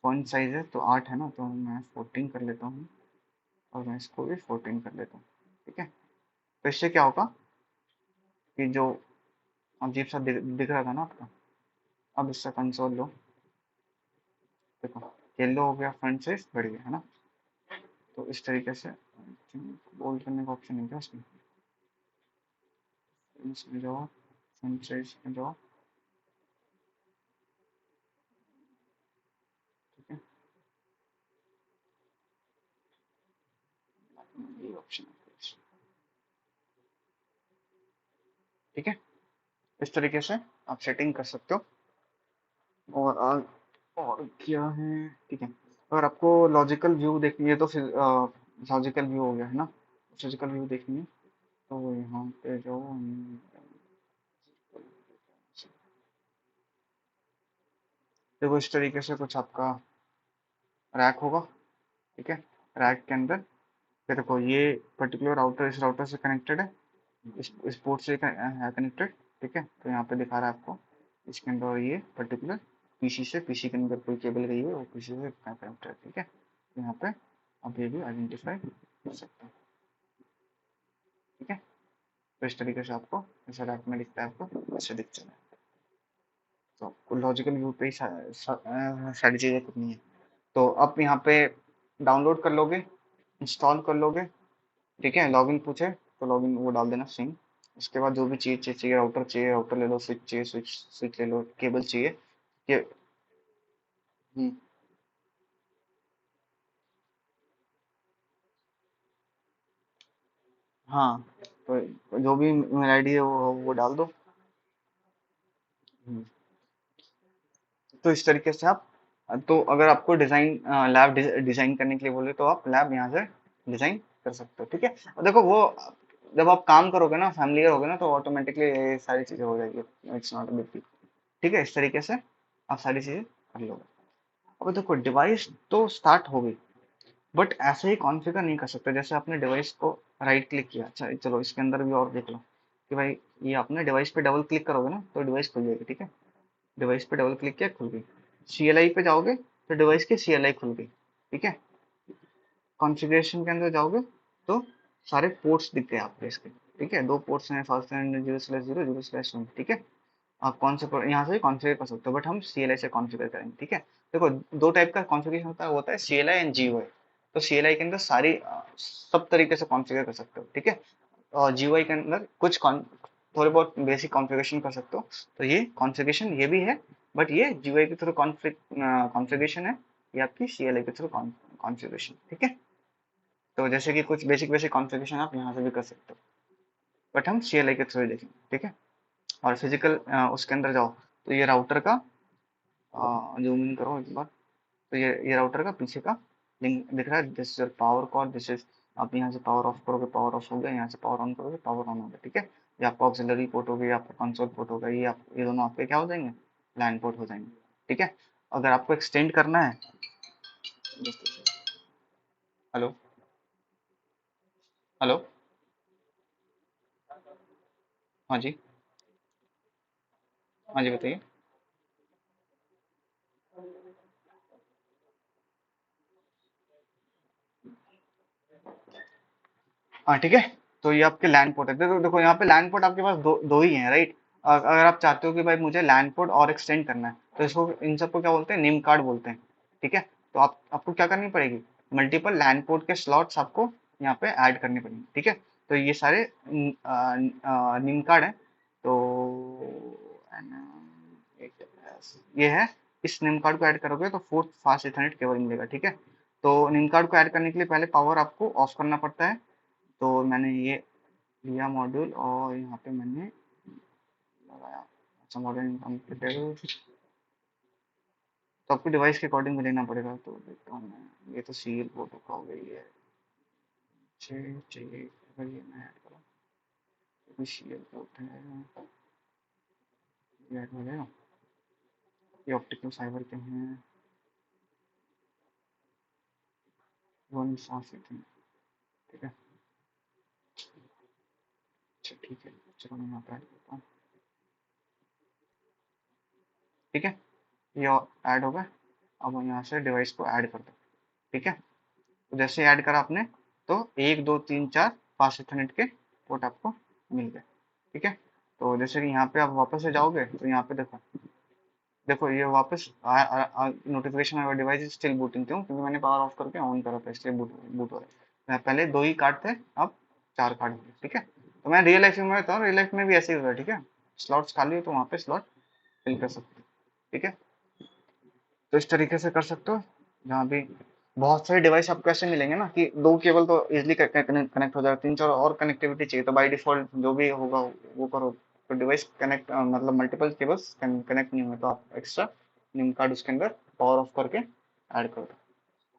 फॉन्ट साइज है तो 8 है ना, तो मैं 14 कर लेता हूँ और मैं इसको भी 14 कर लेता हूँ। ठीक है, तो इससे क्या होगा कि जो अजीब सा दिख रहा था ना आपका, अब इससे कंसोल लो, देखो येलो हो गया, फ्रंट साइज बढ़ गया है ना। तो इस तरीके से बोल्ड करने का ऑप्शन है क्या इसमें, इसमें जाओ, फ्रंट साइज में जाओ। ठीक है, ये ऑप्शन है। ठीक है, इस तरीके से आप सेटिंग कर सकते हो। और और क्या है, ठीक है, अगर आपको लॉजिकल व्यू देखनी है तो फिर लॉजिकल व्यू हो गया है ना, फिजिकल व्यू देखनी है तो यहाँ पे जो देखो इस तरीके से कुछ आपका रैक होगा। ठीक है, रैक के अंदर ये देखो, ये पर्टिकुलर राउटर इस राउटर से कनेक्टेड है, इस पोर्ट से है कनेक्टेड। ठीक है, तो यहाँ पे दिखा रहा है आपको इसके अंदर ये पर्टिकुलर पीसी से, पीसी के अंदर कोई केबल गई है वो पीसी से कनेक्ट है, ठीक है। तो यहाँ पे आप ये भी आइडेंटिफाई कर सकते हैं, ठीक है। तो इस तरीके से आपको ऐसा रैक में दिखता है, आपको ऐसे दिख जाए। तो आपको लॉजिकल व्यू पे ही सारी चीज़ें करनी है। तो आप यहाँ पे डाउनलोड कर लोगे, इंस्टॉल कर लोगे, ठीक है। लॉगिन पूछे तो लॉगिन वो डाल देना सिंह। उसके बाद जो भी चीज़ चाहिए, राउटर चाहिए राउटर ले लो, स्विच चाहिए स्विच ले लो, केबल चाहिए ये। हम्म, हाँ, तो जो भी मेल आईडी है वो डाल दो। हम्म, तो इस तरीके से आप, तो अगर आपको डिजाइन लैब डिजाइन करने के लिए बोले तो आप लैब यहाँ से डिजाइन कर सकते हो, ठीक है। और देखो वो जब आप काम करोगे ना, फैमिलियर होगे ना, तो ऑटोमेटिकली ये सारी चीजें हो जाएगी, it's not a big deal, ठीक है। इस तरीके से आप सारी चीजें कर लोगे। अब देखो डिवाइस तो स्टार्ट हो गई, बट ऐसे ही कॉन्फ़िगर नहीं कर सकते। जैसे आपने डिवाइस को राइट क्लिक किया, अच्छा चलो इसके अंदर भी और देख लो कि भाई ये आपने डिवाइस पे डबल क्लिक करोगे ना तो डिवाइस खुल जाएगी, ठीक है। डिवाइस पे डबल क्लिक किया, खुल गई। CLI पे जाओगे तो डिवाइस की CLI खुल गई, ठीक है। कॉन्फ़िगरेशन के अंदर जाओगे तो सारे पोर्ट्स दिख गए आपको इसके, ठीक है। दो पोर्ट्स हैं, फर्स्ट एंड 0/0 0/1, ठीक है। आप कौन से यहाँ से कॉन्फ़िगर कर सकते हो, बट हम CLI से कॉन्फ़िगर करेंगे, ठीक है। देखो दो टाइप का कॉन्फ़िगरेशन होता है CLI एंड GUI। तो CLI के अंदर सारी सब तरीके से कॉन्फ़िगर कर सकते हो, ठीक है। और GUI के अंदर कुछ थोड़े बहुत बेसिक कॉन्फ़िगरेशन कर सकते हो। तो ये कॉन्फ़िगरेशन ये भी है, बट ये GUI के थ्रू कॉन्फ़िगरेशन है, ये आपकी CLI के थ्रू कॉन्फ़िगरेशन, ठीक है। तो जैसे कि कुछ बेसिक बेसिक कॉन्फ़िगरेशन आप यहाँ से भी कर सकते हो, बट हम CLI के थ्रू देखेंगे, ठीक है। और फिजिकल उसके अंदर जाओ तो ये राउटर का जूम इन करो एक बार। तो ये राउटर का पीछे का लिंक दिख रहा है, this is power cord, this is, आप यहाँ से पावर ऑफ करोगे पावर ऑफ हो गया, यहाँ से पावर ऑन करोगे पावर ऑन हो गया, ठीक है। ये आपका ऑक्सिलरी पोर्ट हो गया, आपका कंसोल पोर्ट होगा, ये दोनों आपके क्या हो जाएंगे, लैन पोर्ट हो जाएंगे, ठीक है। अगर आपको एक्सटेंड करना है, हेलो, हेलो, हाँ जी, हाँ जी बताइए। हाँ ठीक है, तो ये आपके लैंड पोर्ट है। देखो देखो यहाँ पे लैंड पोर्ट आपके पास दो दो ही हैं, राइट। अगर आप चाहते हो कि भाई मुझे लैंड पोर्ट और एक्सटेंड करना है तो इसको, इन सबको क्या बोलते हैं, निम कार्ड बोलते हैं, ठीक है। तो आपको क्या करनी पड़ेगी, मल्टीपल लैंड पोर्ट के स्लॉट्स आपको यहाँ पे ऐड करने पड़ेंगे, ठीक है। तो ये सारे निम कार्ड है। तो ये है, इस निम कार्ड को ऐड करोगे तो फोर्थ फास्ट इथरनेट केबल मिलेगा, ठीक है। तो निम कार्ड को ऐड करने के लिए पहले पावर आपको ऑफ करना पड़ता है। तो मैंने ये लिया मॉड्यूल और यहाँ पे मैंने लगाया, अच्छा मॉड्यूल कंप्यूटर। तो आपको डिवाइस के अकॉर्डिंग में लेना पड़ेगा, तो देखता हूँ मैं। ये तो सीरियल पोर्ट का हो गई है, चाहिए अगर ये मैं ऐड करूँ, ये सीरियल पोर्ट है, ये ऐड हो जाएगा। ये ऑप्टिकल फाइबर के हैं, वन सांस लेते हैं, ठीक है। अच्छा ठीक है, चलो मैं यहाँ पे ऐड करता हूँ, ठीक है। ये ऐड हो गया। अब हम यहाँ से डिवाइस को ऐड कर दो, ठीक है। तो जैसे ऐड करा आपने तो 1 2 3 4 5 इथरनेट के पोर्ट आपको मिल गए, ठीक है। तो जैसे कि यहाँ पे आप वापस से जाओगे तो यहाँ पे देखो, देखो ये वापस नोटिफिकेशन आएगा, डिवाइस इज स्टिल बूटिंग, क्यों, क्योंकि मैंने पावर ऑफ करके ऑन करा था, इसलिए बूट बूट हो रहा है। पहले दो ही कार्ड थे, अब 4 कार्ड हो गए, ठीक है। तो मैं रियल लाइफ में रहता हूँ, रियल लाइफ में भी ऐसे ही होता है, ठीक है। स्लॉट्स खाली हो तो वहाँ पे स्लॉट फिल कर सकते हो, ठीक है। तो इस तरीके से कर सकते हो। जहाँ भी बहुत सारे डिवाइस आपको ऐसे मिलेंगे ना कि दो केबल तो इजीली कनेक्ट हो जाएगा, तीन चार और कनेक्टिविटी चाहिए तो बाय डिफॉल्ट जो भी होगा वो करो। तो डिवाइस कनेक्ट मतलब मल्टीपल केबल्स कनेक्ट नहीं हुए तो आप एक्स्ट्रा निम कार्ड उसके अंदर पावर ऑफ करके ऐड कर दो,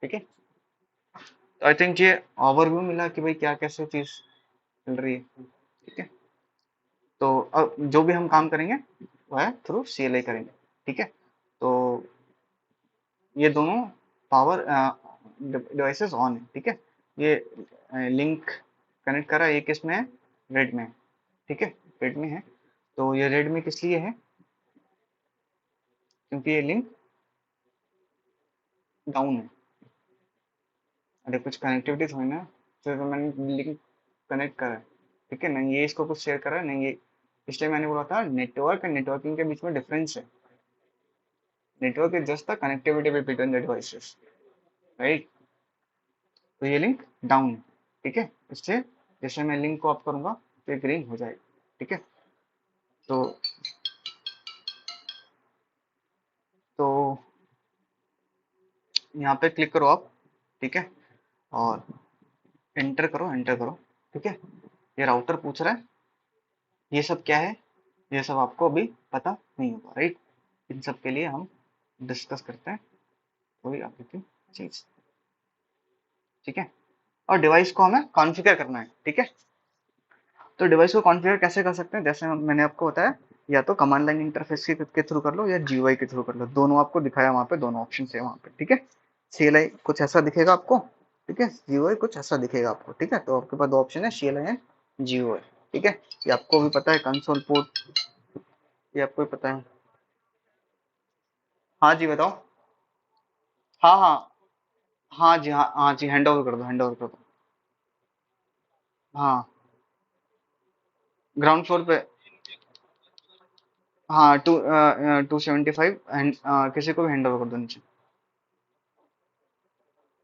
ठीक है। तो आई थिंक ये ओवरव्यू मिला कि भाई क्या कैसे चीज चल रही है, ठीक है। तो अब जो भी हम काम करेंगे वो है थ्रू CLI करेंगे, ठीक है। तो ये दोनों पावर डिवाइसेस ऑन है, ठीक है। ये लिंक कनेक्ट करा, ये किस में है, रेड में है, ठीक है, रेड में है। तो ये रेड में किस लिए है, क्योंकि ये लिंक डाउन है। अरे कुछ कनेक्टिविटी थोड़ी ना, तो मैंने लिंक कनेक्ट करा है, ठीक है ना, ये इसको कुछ शेयर करा है नहीं ये, इसलिए मैंने बोला था नेटवर्क एंड नेटवर्किंग के बीच में डिफरेंस है। Network is just the connectivity between the devices, right. तो ये लिंक डाउन है, ठीक है, इससे जैसे मैं लिंक को अप करूंगा तो ये ग्रीन हो जाएगा, ठीक है। तो तो यहाँ पे क्लिक करो आप, ठीक है, और एंटर करो, एंटर करो, ठीक है। ये राउटर पूछ रहा है ये सब क्या है, ये सब आपको अभी पता नहीं होगा, राइट। इन सब के लिए हम डिस्कस करते हैं कोई आगे की चीज, ठीक है। और डिवाइस को हमें कॉन्फ़िगर करना है, ठीक है। तो डिवाइस को कॉन्फ़िगर कैसे कर सकते हैं, जैसे मैंने आपको बताया, या तो कमांड लाइन इंटरफेस के थ्रू कर लो या जीयूआई के थ्रू कर लो, दोनों आपको दिखाया वहाँ पे, दोनों ऑप्शन है वहाँ पे, ठीक है। सीएलआई कुछ ऐसा दिखेगा आपको, ठीक है, जीयूआई कुछ ऐसा दिखेगा आपको, ठीक है। तो आपके पास दो ऑप्शन है, सीएलआई एंड जीयूआई, ठीक है। ये आपको भी पता है, कंसोल पोर्ट, ये आपको भी पता है। हाँ जी बताओ। हाँ हाँ, हाँ जी, हाँ हाँ जी, हैंड ओवर कर दो, हैंड ओवर कर दो। हाँ, ग्राउंड फ्लोर पे। हाँ, 275 एंड किसी को भी हैंड ओवर कर दो नीचे,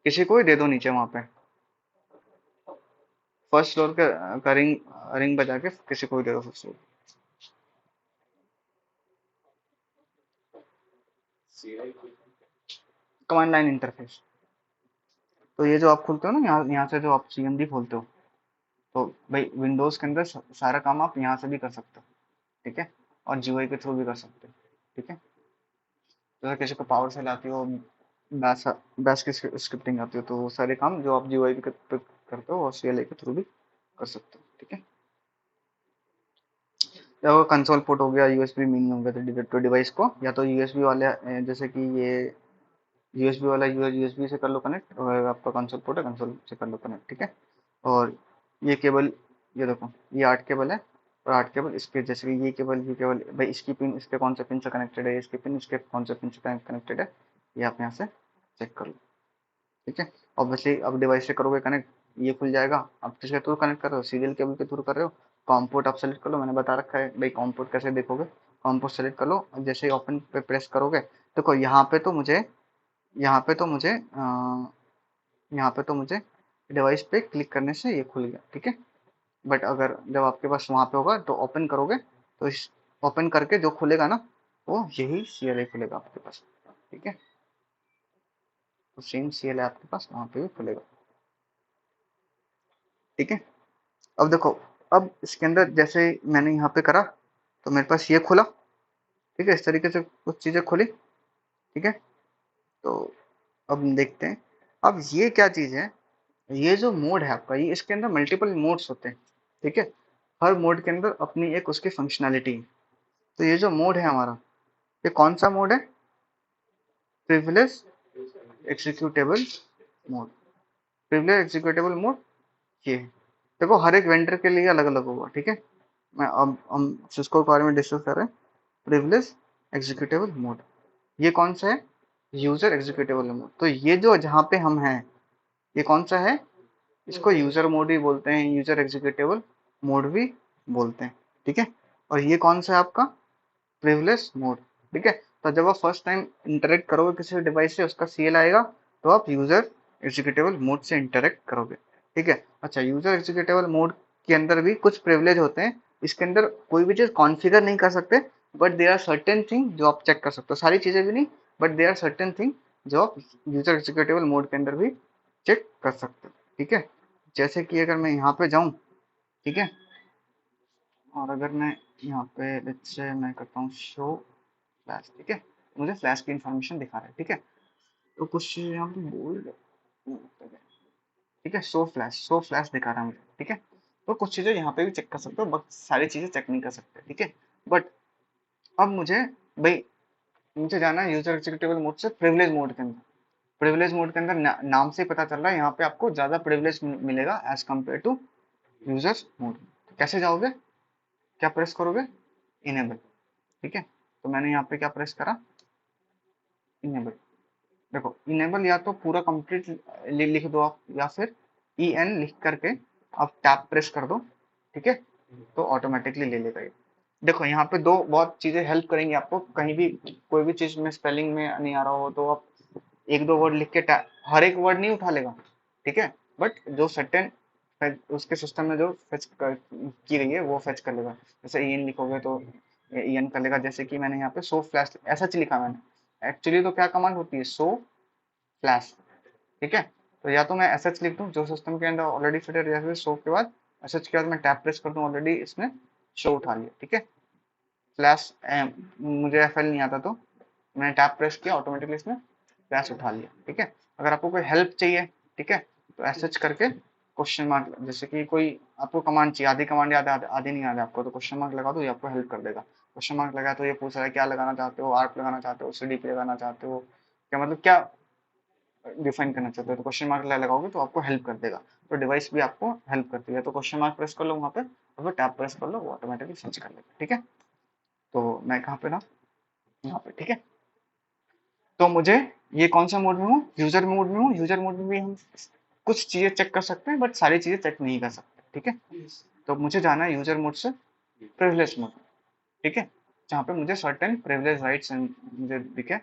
किसी को भी दे दो नीचे वहां पे, फर्स्ट फ्लोर का रिंग, रिंग बजा के किसी को भी दे दो first floor. Command line interface, तो ये जो आप खोलते हो ना, यहाँ यहाँ से जो आप सीएमडी खोलते हो, तो भाई विंडोज के अंदर सारा काम आप यहाँ से भी कर सकते हो, ठीक है, और जीयूआई के थ्रू भी कर सकते हो, ठीक है। जैसे किसी को पावर सेल आती हो, बैश बैश की स्क्रिप्टिंग आती हो, तो वो सारे काम जो आप जीयूआई पे करते हो और सीएलआई के थ्रू भी कर सकते हो, ठीक है। तो कंसोल पोर्ट हो गया, यूएसबी मिनी हो गया, तो डिवाइस को या तो यूएसबी वाले जैसे कि ये यूएसबी वाला यूएसबी से कर लो कनेक्ट, और आपका कंसोल पोर्ट है, कंसोल से कर लो कनेक्ट, ठीक है। और ये केबल, ये देखो ये 8 केबल है, और 8 केबल इसके, जैसे कि ये केबल भाई इसकी पिन इसके कौन से पिन से कनेक्टेड है, इसकी पिन इसके कौन से पिन से कनेक्टेड है, ये आप यहाँ से चेक कर लो, ठीक है। ऑब्वियसली अब डिवाइस से करोगे कनेक्ट, ये खुल जाएगा। आप किसके थ्रू कनेक्ट कर रहे हो, सीरियल केबल के थ्रू कर रहे हो, कॉम पोर्ट आप सेलेक्ट कर लो, मैंने बता रखा है भाई कॉम पोर्ट कैसे देखोगे, कॉम पोर्ट सेलेक्ट कर लो, जैसे ही ओपन पे प्रेस करोगे, देखो यहाँ पे तो मुझे यहाँ पे तो मुझे डिवाइस पे क्लिक करने से ये खुल गया, ठीक है। बट अगर जब आपके पास वहाँ पे होगा तो ओपन करोगे, तो इस ओपन करके जो खुलेगा ना, वो यही सीएलआई खुलेगा आपके पास, ठीक है। तो सेम सीएलआई आपके पास वहाँ पे भी खुलेगा, ठीक है। अब देखो, अब इसके अंदर जैसे मैंने यहाँ पे करा, तो मेरे पास ये खुला, ठीक है, इस तरीके से कुछ चीजें खुली, ठीक है। तो अब देखते हैं, अब ये क्या चीज है, ये जो मोड है आपका, ये इसके अंदर मल्टीपल मोड्स होते हैं, ठीक है। हर मोड के अंदर अपनी एक उसकी फंक्शनैलिटी है। तो ये जो मोड है हमारा, ये कौन सा मोड है, privilege executable mode, privilege executable mode, ये है। देखो हर एक वेंडर के लिए अलग अलग होगा, ठीक है। मैं अब हम सिस्को के बारे में डिस्कस कर रहे हैं, प्रिविलेज एग्जीक्यूटेबल मोड, ये कौन सा है, यूजर एग्जीक्यूटेबल मोड। तो ये जो जहाँ पे हम हैं, ये कौन सा है, इसको यूजर मोड भी बोलते हैं, यूजर एग्जीक्यूटेबल मोड भी बोलते हैं, ठीक है। और ये कौन सा है आपका, प्रिविलेज मोड, ठीक है। तो जब आप फर्स्ट टाइम इंटरेक्ट करोगे किसी डिवाइस से, उसका सीएल आएगा, तो आप यूजर एग्जीक्यूटेबल मोड से इंटरेक्ट करोगे, ठीक है। अच्छा, यूजर एग्जीक्यूटेबल मोड के अंदर भी कुछ प्रिविलेज होते हैं, इसके अंदर कोई भी चीज कॉन्फ़िगर नहीं कर सकते, but there are certain thing जो आप चेक कर सकते हो, सारी चीजें भी नहीं, but there are certain thing जो आप यूजर एग्जीक्यूटेबल मोड के अंदर भी चेक कर सकते हो, ठीक है। जैसे कि अगर मैं यहाँ पे जाऊँ, ठीक है, और अगर मैं यहाँ पे लेट्स से मैं करता हूँ शो फ्लैश, ठीक है, मुझे फ्लैश की इंफॉर्मेशन दिखा रहा है, ठीक है। तो कुछ चीज़ यहाँ पे बोल्ड, ठीक है, शो फ्लैश दिखा रहा है मुझे, ठीक है। तो कुछ चीज़ें यहाँ पे भी चेक कर सकते हो, बट सारी चीज़ें चेक नहीं कर सकते, ठीक है। बट अब मुझे भाई, मुझे जाना है यूजर एग्जीक्यूटेबल मोड से प्रिविलेज मोड के अंदर, प्रिविलेज मोड के अंदर नाम से ही पता चल रहा है यहाँ पे आपको ज़्यादा प्रिविलेज मिलेगा as compare to user mode. तो कैसे जाओगे, क्या प्रेस करोगे, इनेबल, ठीक है। तो मैंने यहाँ पे क्या प्रेस करा, इनेबल, देखो इनेबल या तो पूरा कंप्लीट लिख दो आप, या फिर ई एन लिख करके आप टैप प्रेस कर दो, ठीक है, तो ऑटोमेटिकली ले लेगा ये। देखो यहाँ पे दो बहुत चीजें हेल्प करेंगी आपको, कहीं भी कोई भी चीज में स्पेलिंग में नहीं आ रहा हो तो आप एक दो वर्ड लिख के हर एक वर्ड नहीं उठा लेगा, ठीक है, बट जो सर्टेन उसके सिस्टम में जो की गई है वो फेच कर लेगा। जैसे ई एन लिखोगे तो ई एन कर लेगा, जैसे कि मैंने यहाँ पे सो फ्लैश ऐसा लिखा मैंने, एक्चुअली तो क्या कमांड होती है, सो फ्लैश, ठीक है। तो या तो मैं एस एच लिख दूं जो सिस्टम के अंदर ऑलरेडी फिटेड, या फिर शो के बाद एस एच के बाद मैं टैप प्रेस कर दूं, ऑलरेडी इसने शो उठा लिया, ठीक है। फ्लैश मुझे एफ एल नहीं आता तो मैंने टैप प्रेस किया, ऑटोमेटिकली इसने फ्लैश उठा लिया, ठीक है। अगर आपको कोई हेल्प चाहिए, ठीक है, तो एस एच करके क्वेश्चन मार्क, जैसे कि कोई आपको कमांड चाहिए, आधी कमांड याद है आधी नहीं याद है आपको, तो क्वेश्चन मार्क लगा दो, ये आपको हेल्प कर देगा। क्वेश्चन मार्क लगा तो ये पूछ रहा है क्या लगाना चाहते हो, आर्ट लगाना चाहते हो, सी डी पी लगाना चाहते हो, क्या मतलब क्या डिफाइन करना चाहते हो, तो क्वेश्चन मार्क लगाओगे तो आपको हेल्प कर देगा। तो डिवाइस भी आपको हेल्प करती है, तो क्वेश्चन मार्क प्रेस कर लो वहाँ पे, और फिर टैप प्रेस कर लो, वो ऑटोमेटिकली सर्च कर लेगा, ठीक है। तो मैं कहाँ पे ना, यहाँ पे, ठीक है। तो मुझे ये कौन सा मोड में हूँ, यूजर मोड में हूँ। यूजर मोड में भी हम कुछ चीजें चेक कर सकते हैं, बट सारी चीजें चेक नहीं कर सकते, ठीक है। तो मुझे जाना है यूजर मोड से प्रिविलेज मोड, ठीक है, जहाँ पे मुझे सर्टेन प्रिविलेज राइट्स मुझे दिखे।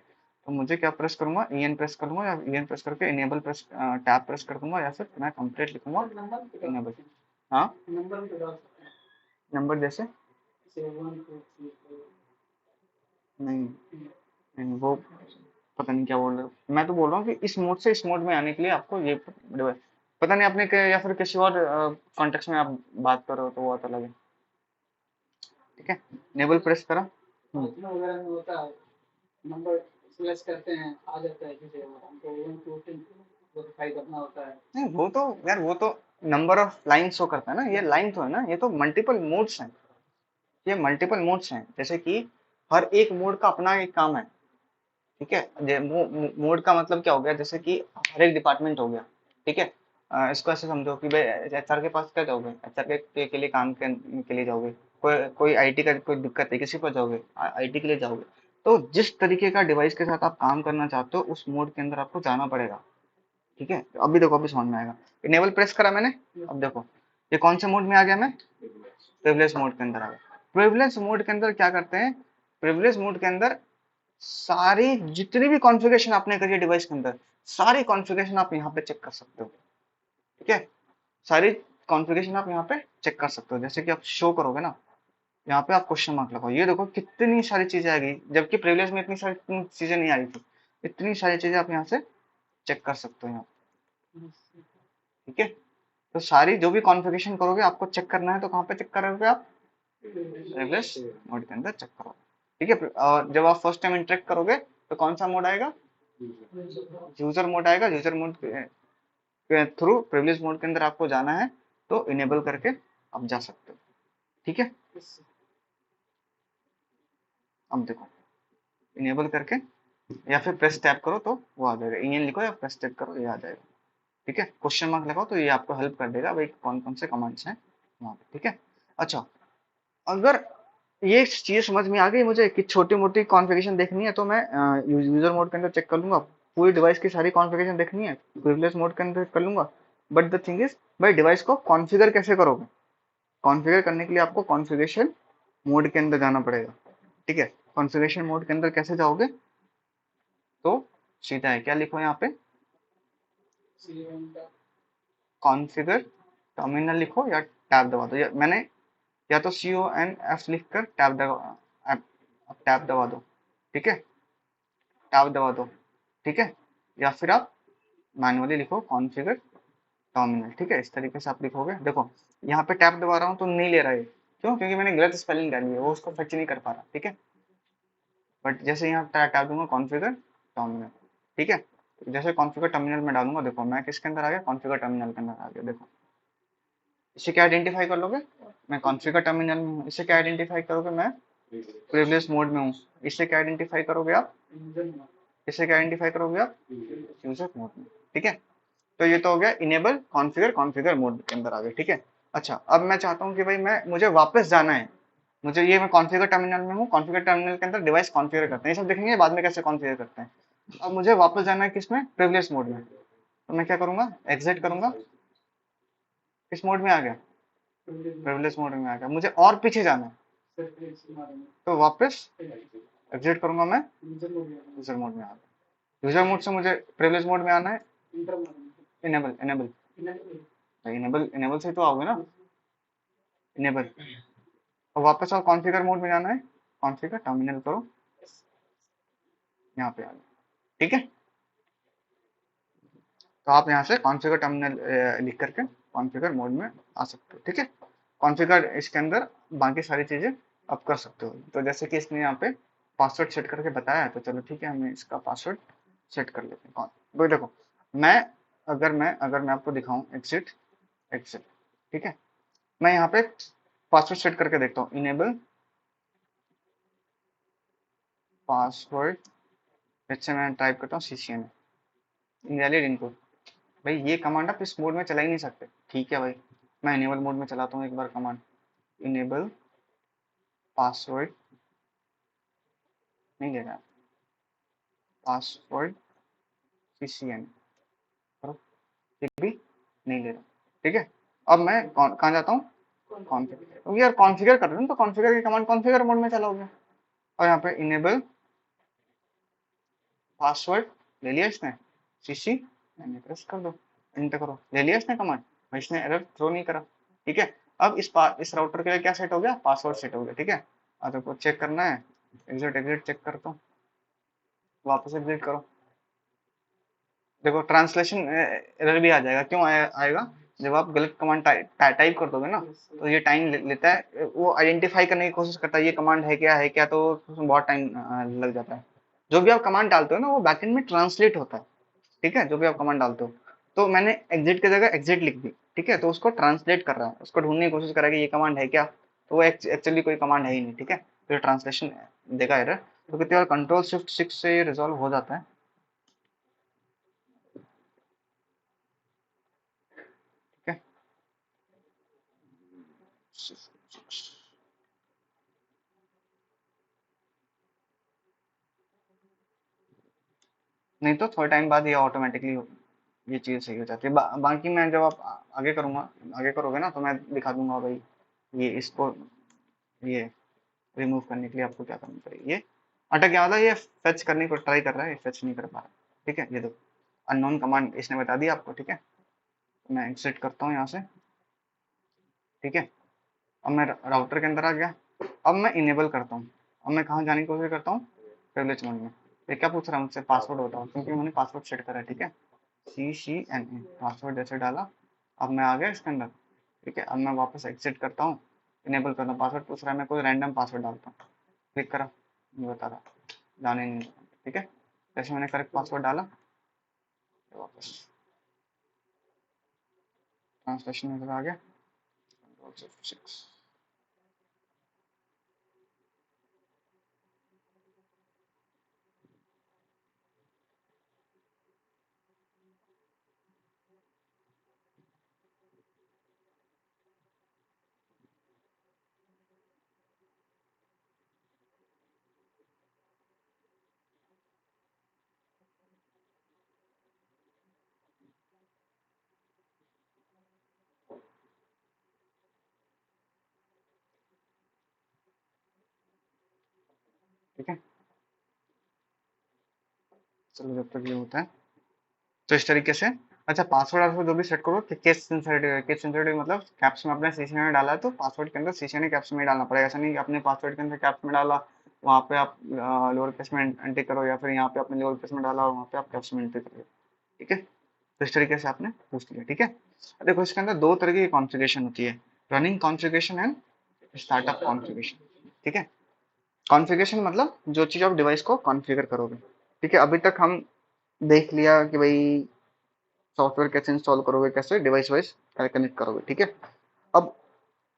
तो मुझे क्या प्रेस करूंगा, ई एन प्रेस कर लूंगा, या ई एन प्रेस करके इनेबल प्रेस टैब प्रेस कर दूंगा, या फिर मैं कंप्लीट लिखूंगा इनेबल। हाँ, नंबर जैसे नहीं, नहीं वो पता नहीं क्या बोल रहे हो। मैं तो बोल रहा हूँ कि इस मोड से इस मोड में आने के लिए आपको ये पता नहीं आपने या फिर किसी और कॉन्टेक्स्ट में आप बात कर रहे हो तो वो आता लगे, ठीक है। इनेबल प्रेस करा, वगैरह में होता है, नंबर सिलेक्ट करते हैं आ जाता है, किसी हमको 1 2 3 वेरीफाई करना होता है। नहीं वो तो यार, वो तो नंबर ऑफ लाइन शो करता है ना, ये लाइन तो है ना, ये तो मल्टीपल मोड्स हैं, ये मल्टीपल मोड्स हैं, जैसे कि हर एक मोड का अपना एक काम है, ठीक है। मोड का मतलब क्या हो गया, जैसे कि हर एक डिपार्टमेंट हो गया, ठीक है। इसको ऐसे समझो कि भाई एचआर के पास क्या जाओगे, एचआर के लिए काम के लिए जाओगे, कोई आईटी का कोई दिक्कत है किसी पर जाओगे, आईटी के लिए जाओगे। तो जिस तरीके का डिवाइस के साथ आप काम करना चाहते हो उस मोड के अंदर आपको जाना पड़ेगा, ठीक है। तो अभी देखो, अभी समझ में आएगा। इनेबल प्रेस करा मैंने, अब देखो ये कौन से मोड में आ गया, मैं प्रिविलेज मोड के अंदर आ गया। प्रिविलेज मोड के अंदर क्या करते हैं, प्रिविलेज मोड के अंदर सारी जितनी भी कॉन्फ़िगरेशन आपने करी है डिवाइस के अंदर, सारी कॉन्फ़िगरेशन आप यहाँ पे चेक कर सकते हो, ठीक है। सारी कॉन्फ़िगरेशन आप यहाँ पे चेक कर सकते हो, जैसे कि आप शो करोगे ना, यहाँ पे आप क्वेश्चन मार्क लगाओ, ये देखो कितनी सारी चीजें आ गई, जबकि प्रिविलेज में इतनी सारी चीजें नहीं आ रही थी। इतनी सारी चीजें आप यहाँ से चेक कर सकते हो यहाँ, ठीक है। तो सारी जो भी कॉन्फ़िगरेशन करोगे आपको चेक करना है, तो कहाँ पे चेक करोगे आप, प्रिविलेज मोड के अंदर चेक करोगे, ठीक है। और जब आप फर्स्ट टाइम इंटरेक्ट करोगे तो कौन सा मोड आएगा, यूजर मोड आएगा। यूजर मोड के थ्रू प्रिविलेज मोड के अंदर आपको जाना है, तो इनेबल करके आप जा सकते हो, ठीक है। अब देखो इनेबल करके, या फिर प्रेस टैप करो तो वो आ जाएगा, ईएन लिखो या प्रेस टैप करो ये आ जाएगा, ठीक है। क्वेश्चन मार्क लगाओ तो ये आपको हेल्प कर देगा भाई कौन कौन से कमांड्स हैं वहाँ पे, ठीक है। अच्छा, अगर ये चीज समझ में आ गई मुझे कि छोटी मोटी कॉन्फ़िगरेशन देखनी है, तो मैं यूजर मोड के अंदर चेक कर लूंगा, पूरी डिवाइस की सारी कॉन्फ़िगरेशन देखनी है प्रिविलेज मोड के अंदर कर लूंगा। बट द थिंग इज भाई डिवाइस को कॉन्फ़िगर कैसे करोगे, कॉन्फ़िगर करने के लिए आपको कॉन्फ़िगरेशन मोड के अंदर जाना पड़ेगा, ठीक है। कॉन्फ़िगरेशन मोड के अंदर कैसे जाओगे, तो सीधा है, क्या लिखो यहाँ पे, कॉन्फ़िगर टर्मिनल लिखो या टैब दबा दो, या मैंने या तो CONF लिख कर टैब दबा दो, ठीक है, टैब दबा दो, ठीक है। या फिर आप मैनुअली लिखो कॉन्फ़िगर टर्मिनल, ठीक है। इस तरीके से आप लिखोगे, देखो यहाँ पे टैब दबा रहा हूँ तो नहीं ले रहा है, क्यों, क्योंकि मैंने गलत स्पेलिंग डाली है, वो उसको फैच नहीं कर पा रहा, ठीक है। बट जैसे यहाँ टैब दूंगा कॉन्फ़िगर टर्मिनल, ठीक है। जैसे कॉन्फ़िगर टर्मिनल में डालूंगा, देखो मैं किसके अंदर आ गया, कॉन्फ़िगर टर्मिनल के अंदर आ गया, देखो इसे क्या आइडेंटिफाई कर लोगे, मैं कॉन्फ़िगर टर्मिनल में हूँ। इसे क्या आइडेंटिफाई करोगे, मैं प्रिविलेज मोड में हूँ। इसे क्या आइडेंटिफाई करोगे आप, इसे क्या आइडेंटिफाई करोगे आप, यूजर मोड में, ठीक है। तो ये तो हो गया इनेबल कॉन्फ़िगर, कॉन्फ़िगर मोड के अंदर आ गए, ठीक है। अच्छा, अब मैं चाहता हूँ कि भाई मुझे वापस जाना है, मुझे ये मैं कॉन्फ़िगर टर्मिनल में हूँ, कॉन्फ़िगर टर्मिनल के अंदर डिवाइस कॉन्फ़िगर करते हैं, ये सब देखेंगे बाद में कैसे कॉन्फ़िगर करते हैं। अब मुझे वापस जाना है किसमें, प्रिविलेज मोड में। तो मैं क्या करूंगा, एग्जिट करूंगा। किस मोड में आ गया, प्रिविलेज मोड में आ गया। मुझे और पीछे जाना है तो वापस एग्जिट करूंगा मैं, यूजर मोड में आ गया। यूजर मोड से मुझे प्रिविलेज मोड में आना है, इनेबल इनेबल, इनेबल इनेबल से तो आओगे ना, इनेबल। और वापस और कॉन्फ़िगर मोड में जाना है, कॉन्फ़िगर टर्मिनल करो, यहाँ पे आ गया, ठीक है। तो आप यहाँ से कॉन्फ़िगर टर्मिनल लिख करके कॉन्फ़िगर मोड में आ सकते हो, ठीक है। कॉन्फ़िगर इसके अंदर बाकी सारी चीजें आप कर सकते हो। तो जैसे कि इसने यहाँ पे पासवर्ड सेट करके बताया है, तो चलो ठीक है, हमें इसका पासवर्ड सेट कर लेते हैं। तो देखो, मैं अगर मैं आपको दिखाऊं, एग्जिट एग्जिट, ठीक है। मैं यहाँ पे पासवर्ड सेट करके देखता हूँ, इनेबल पासवर्ड, जैसे मैं टाइप करता हूँ CCN, इनवैलिड इनपुट। भाई ये कमांड आप इस मोड में चला ही नहीं सकते, ठीक है भाई। मैं इनेबल मोड में चलाता हूँ एक बार कमांड, इनेबल पासवर्ड, नहीं ले रहा, पासवर्ड CCN करो, ये भी नहीं ले रहा, ठीक है। अब मैं कहाँ जाता हूँ, कॉन्फ़िगर, क्योंकि यार कॉन्फ़िगर कर रहे हो तो कॉन्फ़िगर की कमांड कॉन्फ़िगर मोड में चलाओगे। और यहाँ पे इनेबल पासवर्ड ले लिया इसने, CC मैंने प्रेस कर दो, एंटर करो, ले लिया इसने कमांड, इसने एरर थ्रो नहीं करा, ठीक है। अब इस राउटर के लिए क्या सेट हो गया, पासवर्ड सेट हो गया, ठीक है। अब आपको चेक करना है, एग्जिट एग्जिट चेक करता हूँ, वापस एग्जिट करो। देखो ट्रांसलेशन एरर भी आ जाएगा, क्यों आएगा, जब आप गलत कमांड टाइप कर दोगे ना, तो ये टाइम लेता है, वो आइडेंटिफाई करने की कोशिश करता है ये कमांड है क्या, तो उसमें बहुत टाइम लग जाता है। जो भी आप कमांड डालते हो ना, वो बैकएंड में ट्रांसलेट होता है, ठीक है, जो भी आप कमांड डालते हो। तो मैंने एग्जिट की जगह एग्जिट लिख दी, ठीक है, तो उसको ट्रांसलेट कर रहा है, उसको ढूंढने की कोशिश कर रहा है कि ये कमांड है क्या, तो वो एक्चुअली कोई कमांड है ही नहीं, ठीक है। तो ट्रांसलेशन देगा एरर, तो कितनी बार Ctrl+Shift+6 से रिजॉल्व हो जाता है, ठीक है। नहीं तो थोड़े टाइम बाद ये ऑटोमेटिकली ये चीज़ सही हो जाती है। बाकी मैं जब आप आगे करूँगा, आगे करोगे ना, तो मैं दिखा दूंगा भाई, ये इसको, ये रिमूव करने के लिए आपको क्या करना चाहिए। ये अटक गया था, ये फेच करने को ट्राई कर रहा है, ये फेच नहीं कर पा रहा, ठीक है। ये देखो अननोन कमांड इसने बता दिया आपको, ठीक है। मैं एग्जिट करता हूँ यहाँ से, ठीक है। अब मैं राउटर के अंदर आ गया, अब मैं इनेबल करता हूँ। अब मैं कहाँ जाने की कोशिश करता हूँ, प्रिविलेज मोड में। ये क्या पूछ रहा है मुझसे, पासवर्ड बताओ, क्योंकि मैंने पासवर्ड सेट करा है, ठीक है। CCNA पासवर्ड जैसे डाला, अब मैं आ गया इसके अंदर, ठीक है। अब मैं वापस एग्जिट करता हूँ, इनेबल करता हूँ, पासवर्ड पूछ रहा है, मैं कोई रैंडम पासवर्ड डालता हूँ, क्लिक करा, नहीं बता रहा, जाने नहीं, ठीक है। जैसे मैंने करेक्ट पासवर्ड डाला, तो वापस ट्रांसलेशन में आ गया, Ctrl+Shift+6। ठीक है, चलो जब तक ये होता है, तो इस तरीके से। अच्छा, पासवर्ड आपको जो भी सेट करो, कि केस सेंसिटिव, केस सेंसिटिव मतलब कैप्स में आपने CC में डाला है, तो पासवर्ड के अंदर CC ने कैप्स में डालना पड़ेगा। ऐसा नहीं कि आपने पासवर्ड के अंदर कैप्स में डाला, वहाँ पे आप लोअर केस में एंट्री करो, या फिर यहाँ पे आपने लोअर केस में डाला और वहाँ पे आप कैप्स में एंट्री करो, ठीक है। तो इस तरीके से आपने पूछ लिया, ठीक है। देखो इसके अंदर दो तरह की कॉन्फ़िगरेशन होती है, running configuration and startup configuration, ठीक है। कॉन्फ़िगरेशन मतलब जो चीज़ आप डिवाइस को कॉन्फ़िगर करोगे, ठीक है। अभी तक हम देख लिया कि भाई सॉफ्टवेयर कैसे इंस्टॉल करोगे, कैसे डिवाइस वाइज कनेक्ट करोगे, ठीक है। अब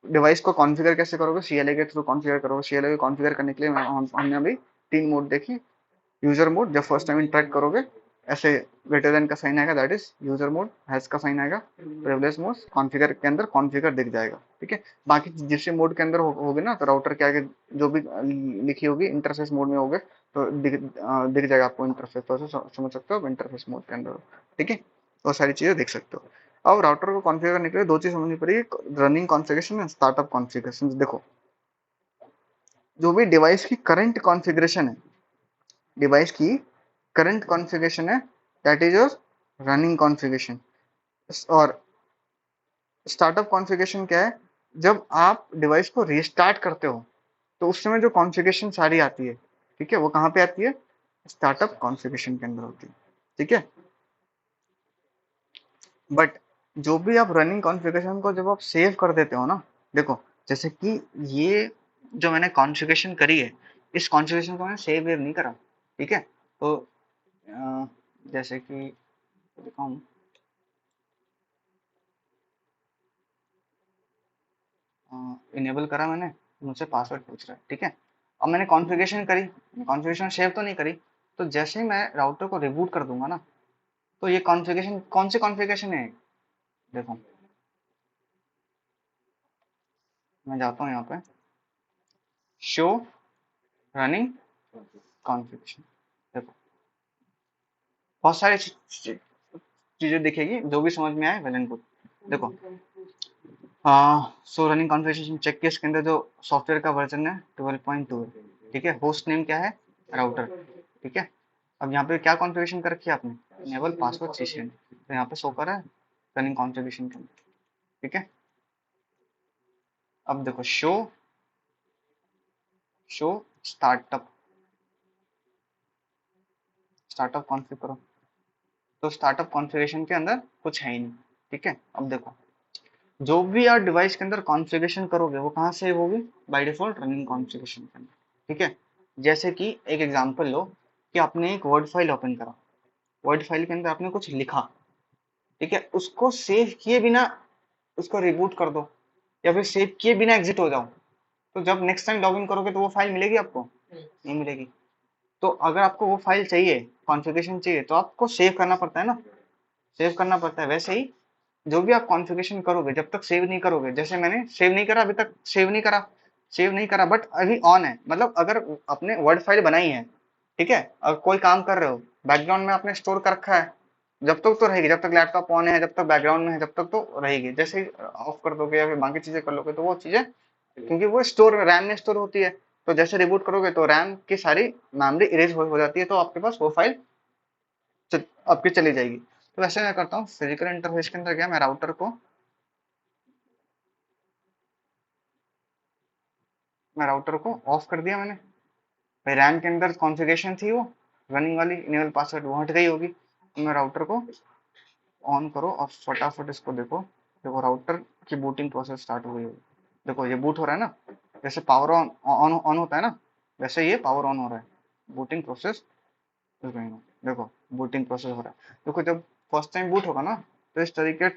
डिवाइस को कॉन्फ़िगर कैसे करोगे, CLI के थ्रू कॉन्फ़िगर करोगे। CLI को कॉन्फ़िगर करने के लिए हमने अभी 3 मोड देखी। यूजर मोड, जब फर्स्ट टाइम इंटरेक्ट करोगे, ऐसे ग्रेटर देन का साइन आएगा, that is user mode, hash का साइन आएगा, प्रिविलेज मोड, कॉन्फ़िगर के अंदर कॉन्फ़िगर दिख जाएगा, ठीक है। बाकी जिस मोड के अंदर होगे ना, तो राउटर के आगे जो भी लिखी होगी इंटरफेस मोड में होगे, तो दिख जाएगा आपको इंटरफेस, तो ऐसे समझ सकते हो इंटरफेस मोड के अंदर, ठीक है। तो सारी चीजें देख सकते हो। अब राउटर को कॉन्फ़िगर करने के लिए दो चीज समझनी पड़ेगी, running configuration and startup configuration. देखो, जो भी डिवाइस की करंट कॉन्फ़िगरेशन है, डिवाइस की करंट कॉन्फ़िगरेशन है, that is your running configuration. और स्टार्टअप कॉन्फ़िगरेशन क्या है, जब आप डिवाइस को रीस्टार्ट करते हो तो उस समय जो कॉन्फ़िगरेशन सारी आती है, ठीक है, वो कहाँ पे आती है, स्टार्टअप कॉन्फ़िगरेशन के अंदर होती है, ठीक है। बट जो भी आप रनिंग कॉन्फ़िगरेशन को जब आप सेव कर देते हो ना, देखो जैसे कि ये जो मैंने कॉन्फ़िगरेशन करी है, इस कॉन्फ़िगरेशन को मैंने सेव वेव नहीं करा, ठीक है। तो जैसे कि दिखाऊं, इनेबल करा मैंने, मुझसे पासवर्ड पूछ रहा है, ठीक है। अब मैंने कॉन्फ़िगरेशन करी, कॉन्फ़िगरेशन सेव तो नहीं करी, तो जैसे ही मैं राउटर को रिबूट कर दूंगा ना, तो ये कॉन्फ़िगरेशन कौन सी कॉन्फ़िगरेशन है, देखो मैं जाता हूँ यहाँ पे, शो रनिंग कॉन्फ़िगरेशन, देखो बहुत सारी चीजें दिखेगी, जो भी समझ में आए वेल एंड गुड। देखो, सो रनिंग कॉन्फ़िगरेशन चेक किया, इसके अंदर जो सॉफ्टवेयर का वर्जन है 12.2 है, ठीक है। होस्ट नेम क्या है, राउटर, ठीक है। अब यहाँ पे क्या कॉन्फ़िगरेशन कर रखी है आपने, इनेबल पासवर्ड सीशन, तो यहाँ पे शो कर रहा है रनिंग कॉन्फ़िगरेशन के अंदर, ठीक है। अब देखो शो स्टार्टअप, स्टार्टअप कॉन्फ़िगर करो, तो स्टार्टअप कॉन्फ़िगरेशन के अंदर कुछ है ही नहीं, ठीक है। अब देखो, जो भी आप डिवाइस के अंदर कॉन्फ़िगरेशन करोगे वो कहाँ से होगी, बाय डिफॉल्ट रनिंग कॉन्फ़िगरेशन के अंदर, ठीक है। जैसे कि एक एग्जांपल लो कि आपने एक वर्ड फाइल ओपन करा, वर्ड फाइल के अंदर आपने कुछ लिखा, ठीक है, उसको सेव किए बिना उसको रिबूट कर दो, या फिर सेव किए बिना एग्जिट हो जाओ, तो जब नेक्स्ट टाइम लॉगिन करोगे तो वो फाइल मिलेगी आपको, नहीं मिलेगी। तो अगर आपको वो फाइल चाहिए, कॉन्फ़िगरेशन चाहिए, तो आपको सेव करना पड़ता है ना, सेव करना पड़ता है। वैसे ही जो भी आप कॉन्फ़िगरेशन करोगे, जब तक सेव नहीं करोगे, जैसे मैंने सेव नहीं करा, अभी तक सेव नहीं करा, बट अभी ऑन है, मतलब अगर आपने वर्ड फाइल बनाई है, ठीक है, और कोई काम कर रहे हो, बैकग्राउंड में आपने स्टोर कर रखा है, जब तक तो रहेगी, जब तक लैपटॉप ऑन है, जब तक बैकग्राउंड में है, जब तक तो रहेगी। जैसे ही ऑफ कर दोगे या फिर बाकी चीजें कर लोगे तो वो चीजें, क्योंकि वो स्टोर रैम में स्टोर होती है, तो जैसे रिबूट करोगे तो रैम की सारी मेमोरी इरेज हो जाती है, तो आपके पास वो फाइल आपकी चली जाएगी। तो वैसे मैं करता हूँ फिजिकल इंटरफेस के अंदर गया, मैं राउटर को ऑफ कर दिया मैंने, भाई रैम के अंदर कॉन्फ़िगरेशन थी वो रनिंग वाली, इनेबल पासवर्ड वो हट गई होगी, तो मैं राउटर को ऑन करो और फटाफट इसको देखो, देखो राउटर की बूटिंग प्रोसेस स्टार्ट हो गई होगी, देखो ये बूट हो रहा है ना, जैसे पावर ऑन ऑन ऑन होता है ना, वैसे ये पावर ऑन हो रहा है, booting process is going on, देखो बूटिंग प्रोसेस हो रहा है। देखो जब फर्स्ट टाइम बूट होगा ना, तो इस तरीके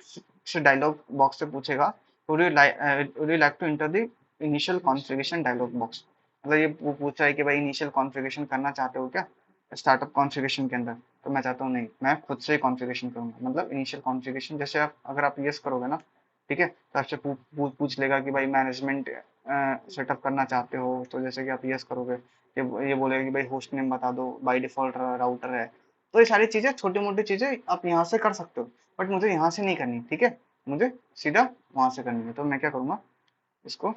से डायलॉग बॉक्स से पूछेगा, would you like to enter the initial configuration dialog box, मतलब ये पूछ रहा है कि भाई इनिशियल कॉन्फ़िगरेशन करना चाहते हो क्या स्टार्टअप कॉन्फ़िगरेशन के अंदर, तो मैं चाहता हूँ नहीं, मैं खुद से ही कॉन्फ़िगरेशन करूंगा, मतलब इनिशियल कॉन्फ़िगरेशन, जैसे आप अगर आप यस करोगे ना, ठीक है, तो आपसे पूछ लेगा कि भाई मैनेजमेंट सेटअप करना चाहते हो, तो जैसे कि आप यस करोगे, ये बोलेगा कि भाई होस्ट नेम बता दो, बाय डिफॉल्ट राउटर है, तो ये सारी चीजें छोटी मोटी चीजें आप यहाँ से कर सकते हो, बट मुझे यहाँ से नहीं करनी, ठीक है, मुझे सीधा वहां से करनी है। तो मैं क्या करूंगा, इसको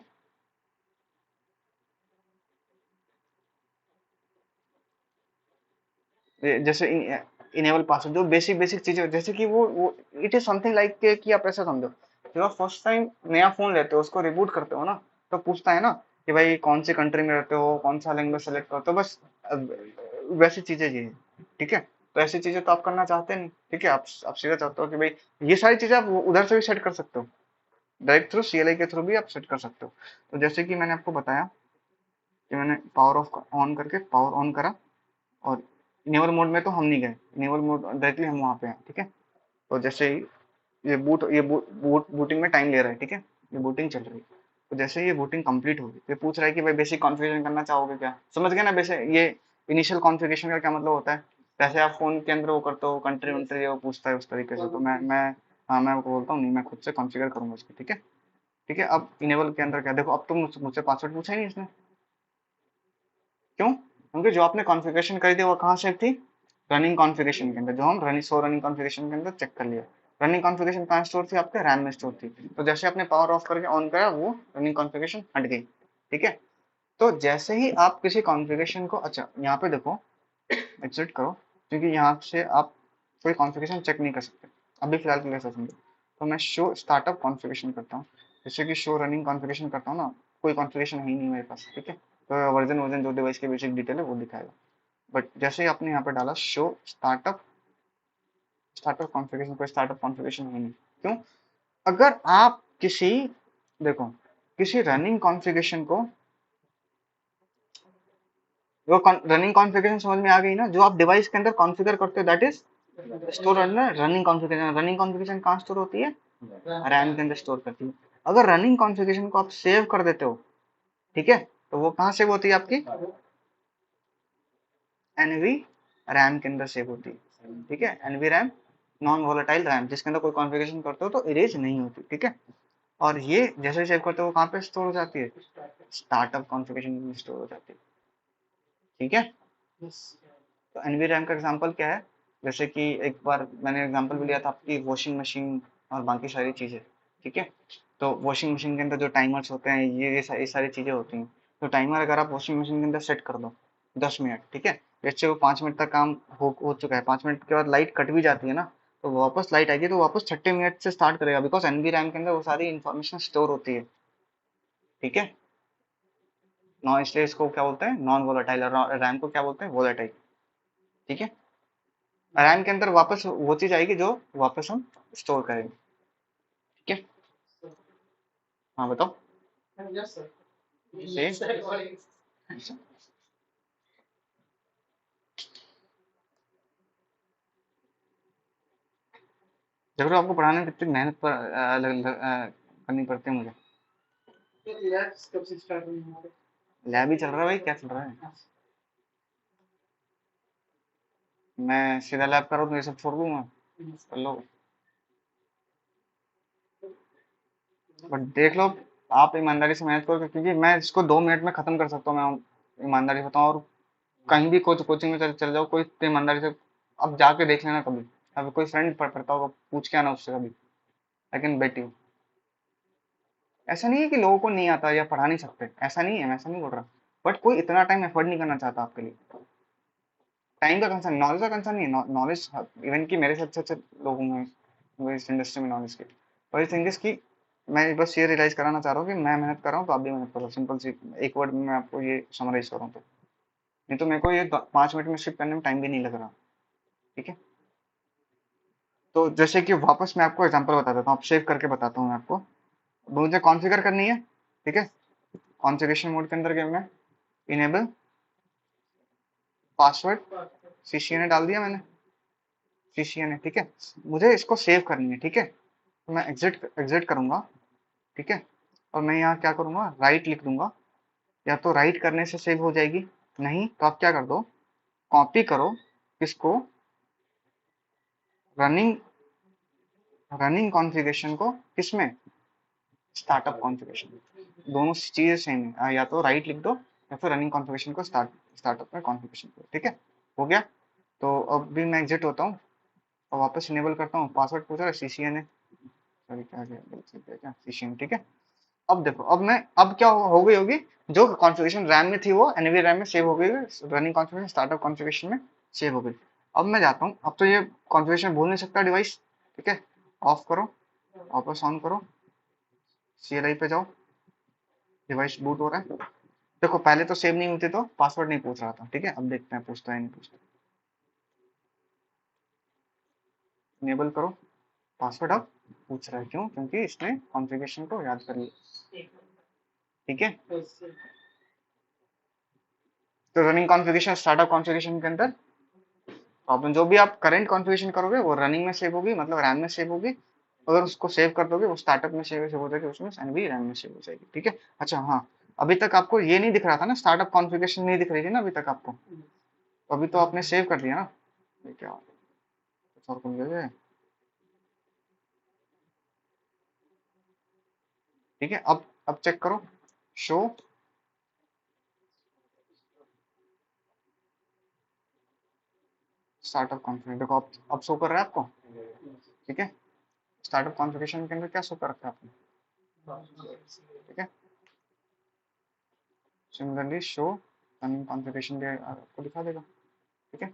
जैसे इनेबल पासवर्ड, जो बेसिक बेसिक चीजें, जैसे कि वो इट इज समथिंग लाइक कि आप ऐसा समझो, जब आप फर्स्ट टाइम नया फोन लेते हो, उसको रिबूट करते हो ना, तो पूछता है ना कि भाई कौन सी कंट्री में रहते हो, कौन सा लैंग्वेज सेलेक्ट करते हो, बस वैसी चीजें ये है, ठीक है। तो ऐसी चीजें तो आप करना चाहते नहीं, ठीक है, आप सीधा चाहते हो कि भाई ये सारी चीजें आप उधर से भी सेट कर सकते हो, डायरेक्ट थ्रू सीएलआई के थ्रू भी आप सेट कर सकते हो। तो जैसे कि मैंने आपको बताया कि मैंने पावर ऑफ ऑन करके पावर ऑन करा, और इनेबल मोड में तो हम नहीं गए, इनेबल मोड डायरेक्टली हम वहाँ पे हैं, ठीक है। तो जैसे ही बूटिंग में टाइम ले रहा है, ठीक है, ये बूटिंग चल रही है, तो जैसे ही ये बूटिंग कंप्लीट होगी, ये पूछ रहा है कि भाई बेसिक कॉन्फ़िगरेशन करना चाहोगे क्या, समझ गए ना, वैसे ये इनिशियल कॉन्फ़िगरेशन का क्या मतलब होता है, जैसे आप फोन के अंदर वो करते हो कंट्री वंट्री वो पूछता है उस तरीके से, तो मैं हाँ मैं आपको बोलता हूँ नहीं, मैं खुद से कॉन्फ़िगर करूंगा इसको, ठीक है। ठीक है, अब इनेबल के अंदर क्या, देखो अब तो मुझसे पासवर्ड पूछा ही नहीं इसने, क्यों, क्योंकि जो आपने कॉन्फ़िगरेशन करी थी वो कहाँ सेव थी, रनिंग कॉन्फ़िगरेशन के अंदर, जो हम रनिंग कॉन्फ़िगरेशन के अंदर चेक कर लिया। रनिंग कॉन्फ़िगरेशन कहाँ स्टोर थी, आपके रैम में स्टोर थी। तो जैसे आपने पावर ऑफ करके ऑन करा, वो रनिंग कॉन्फ़िगरेशन हट गई। ठीक है, तो जैसे ही आप किसी कॉन्फ़िगरेशन को, अच्छा यहाँ पे देखो, एग्जिट करो, क्योंकि यहाँ से आप कोई कॉन्फ़िगरेशन चेक नहीं कर सकते अभी फिलहाल के लिए समझो। तो मैं शो स्टार्टअप कॉन्फ़िगरेशन करता हूँ, जैसे कि शो रनिंग कॉन्फ़िगरेशन करता हूँ ना, कोई कॉन्फ़िगरेशन है ही नहीं मेरे पास। ठीक है, तो वर्जन वर्जन जो डिवाइस की बेसिक डिटेल है वो दिखाएगा। बट जैसे ही आपने यहाँ पे डाला शो स्टार्टअप कॉन्फ़िगरेशन, कोई स्टार्टअप कॉन्फ़िगरेशन है नहीं। क्यों? अगर आप किसी, देखो, किसी रनिंग कॉन्फ़िगरेशन को, वो रनिंग कॉन्फ़िगरेशन समझ में आ गई ना, जो आप डिवाइस के अंदर कॉन्फ़िगर करते हो, that is store under running configuration. Running configuration कहाँ स्टोर होती है, रैम के अंदर स्टोर करती है। अगर रनिंग कॉन्फ़िगरेशन को आप सेव कर देते हो, ठीक है, तो वो कहाँ सेव होती है, आपकी एनवी रैम के अंदर सेव होती है। ठीक है, NV RAM, non volatile RAM, जिसके अंदर कोई कॉन्फ़िगरेशन करते हो तो इरेज नहीं होती। ठीक है, और ये जैसे सेव करते हो वो कहाँ पे स्टोर हो जाती है, स्टार्टअप कॉन्फ़िगरेशन में स्टोर हो जाती है। ठीक है, तो एनवी रैम का एग्जांपल क्या है, जैसे कि एक बार मैंने एग्जांपल भी लिया था आपकी वॉशिंग मशीन और बाकी सारी चीज़ें। ठीक है, तो वॉशिंग मशीन के अंदर जो टाइमर्स होते हैं, ये सारी चीज़ें होती हैं। तो टाइमर अगर आप वॉशिंग मशीन के अंदर सेट कर दो 10 मिनट, ठीक है, जैसे वो 5 मिनट तक काम हो चुका है, 5 मिनट के बाद लाइट कट भी जाती है ना, तो वापस लाइट आएगी तो वापस 30 मिनट से स्टार्ट करेगा, बिकॉज एनवी रैम के अंदर वो सारी इन्फॉर्मेशन स्टोर होती है। ठीक है, नॉन, इसलिए इसको क्या बोलते हैं, नॉन वोलेटाइल, और रैम को क्या बोलते हैं, वोलेटाइल। ठीक है, रैम के अंदर वापस वो चीज आएगी जो वापस हम स्टोर करेंगे। ठीक है, हाँ बताओ। से जरूर आपको पढ़ाने में कितनी मेहनत पर करनी पड़ती है मुझे। लैब ही चल रहा है भाई, क्या चल रहा है। मैं सीधा लैब करूँ तो ये सब छोड़ दूंगा, कर लो। बट देख लो, आप ईमानदारी से मेहनत करो, क्योंकि मैं इसको 2 मिनट में खत्म कर सकता हूँ, मैं ईमानदारी से बताऊँ। और कहीं भी कोचिंग में चल जाओ, कोई तो ईमानदारी से अब जाके देख लेना कभी, अभी कोई फ्रेंड पढ़ता होगा, पूछ के आना उससे कभी। I can bet you. ऐसा नहीं है कि लोगों को नहीं आता या पढ़ा नहीं सकते, ऐसा नहीं है, मैं ऐसा नहीं बोल रहा। बट कोई इतना टाइम एफर्ट नहीं करना चाहता आपके लिए। टाइम का कंसर्न, नॉलेज का कंसर्न नहीं है। नॉलेज इवन कि मेरे से अच्छे अच्छे लोगों में वो इस इंडस्ट्री में नॉलेज के, और थिंग इज कि मैं बस ये रियलाइज कराना चाह रहा हूँ कि मैं मेहनत कर रहा हूँ तो आप भी मेहनत करो, सिंपल सी एक वर्ड में मैं आपको ये समराइज करूँ तो। नहीं तो मेरे को ये 5 मिनट में शिफ्ट करने में टाइम भी नहीं लग रहा। ठीक है, तो जैसे कि वापस मैं आपको एग्जांपल बता देता हूँ, आप सेव करके बताता हूँ मैं आपको। मुझे कॉन्फ़िगर करनी है। ठीक है, कॉन्फ़िगरेशन मोड के अंदर गया मैं, इनेबल पासवर्ड, सीसीएनए डाल दिया मैंने, सीसीएनए। ठीक है, मुझे इसको सेव करनी है। ठीक है, तो मैं एग्जिट एग्जिट करूंगा। ठीक है, और मैं यहाँ क्या करूंगा, राइट लिख दूंगा। या तो राइट करने से सेव हो जाएगी, नहीं तो आप क्या कर दो, कॉपी करो इसको, रनिंग रनिंग कॉन्फ़िगरेशन को, किसमें, स्टार्टअप कॉन्फ़िगरेशन। दोनों चीजें सेम है, या तो राइट लिख दो या फिर रनिंग कॉन्फ़िगरेशन को स्टार्टअप में कॉन्फ़िगरेशन करो। ठीक है, हो गया। तो अब भी मैं एग्जिट होता हूँ और वापस इनेबल करता हूँ, पासवर्ड पूछ रहा है, सीसीएनए, सॉरी क्या क्या सीसीएनए। ठीक है, अब देखो, अब क्या हो गई होगी, जो कॉन्फ़िगरेशन रैम में थी वो एनवी रैम में सेव हो गई, रनिंग कॉन्फ़िगरेशन स्टार्टअप कॉन्फ़िगरेशन में सेव हो गई। अब मैं जाता हूँ, अब तो ये कॉन्फ़िगरेशन भूल नहीं सकता डिवाइस। ठीक है, ऑफ करो, वापस ऑन करो, सीएलआई पे जाओ, डिवाइस बूट हो रहा है। देखो पहले तो सेव नहीं होती तो पासवर्ड नहीं पूछ रहा था। ठीक है, अब देखते हैं पूछता है नहीं पूछता। इनेबल करो, पासवर्ड अब पूछ रहा है, क्यों, क्योंकि इसने कॉन्फ़िगरेशन को याद कर लिया। ठीक है, तो रनिंग कॉन्फ़िगरेशन स्टार्टअप कॉन्फ़िगरेशन के अंदर प्रॉब्लम, जो भी आप करंट कॉन्फ़िगरेशन करोगे वो रनिंग में सेव होगी, मतलब रैम में सेव होगी। अगर उसको सेव कर दोगे वो स्टार्टअप में सेव हो जाएगी, उसमें एनवी रैम में सेव हो जाएगी। ठीक है, अच्छा हाँ, अभी तक आपको ये नहीं दिख रहा था ना, स्टार्टअप कॉन्फ़िगरेशन नहीं दिख रही थी ना अभी तक आपको, तो अभी तो आपने सेव कर दिया ना। ये क्या, कुछ और खुल गया है। ठीक है, अब चेक करो, शो स्टार्टअप कॉन्फ़िगरेशन देखो अब शो कर रहा है आपको, ठीक है। स्टार्टअप कॉन्फ़िगरेशन के अंदर क्या शो कर रखा है आपने, ठीक है। सिमिलरली शो रनिंग कॉन्फ़िगरेशन भी आपको दिखा देगा, ठीक है।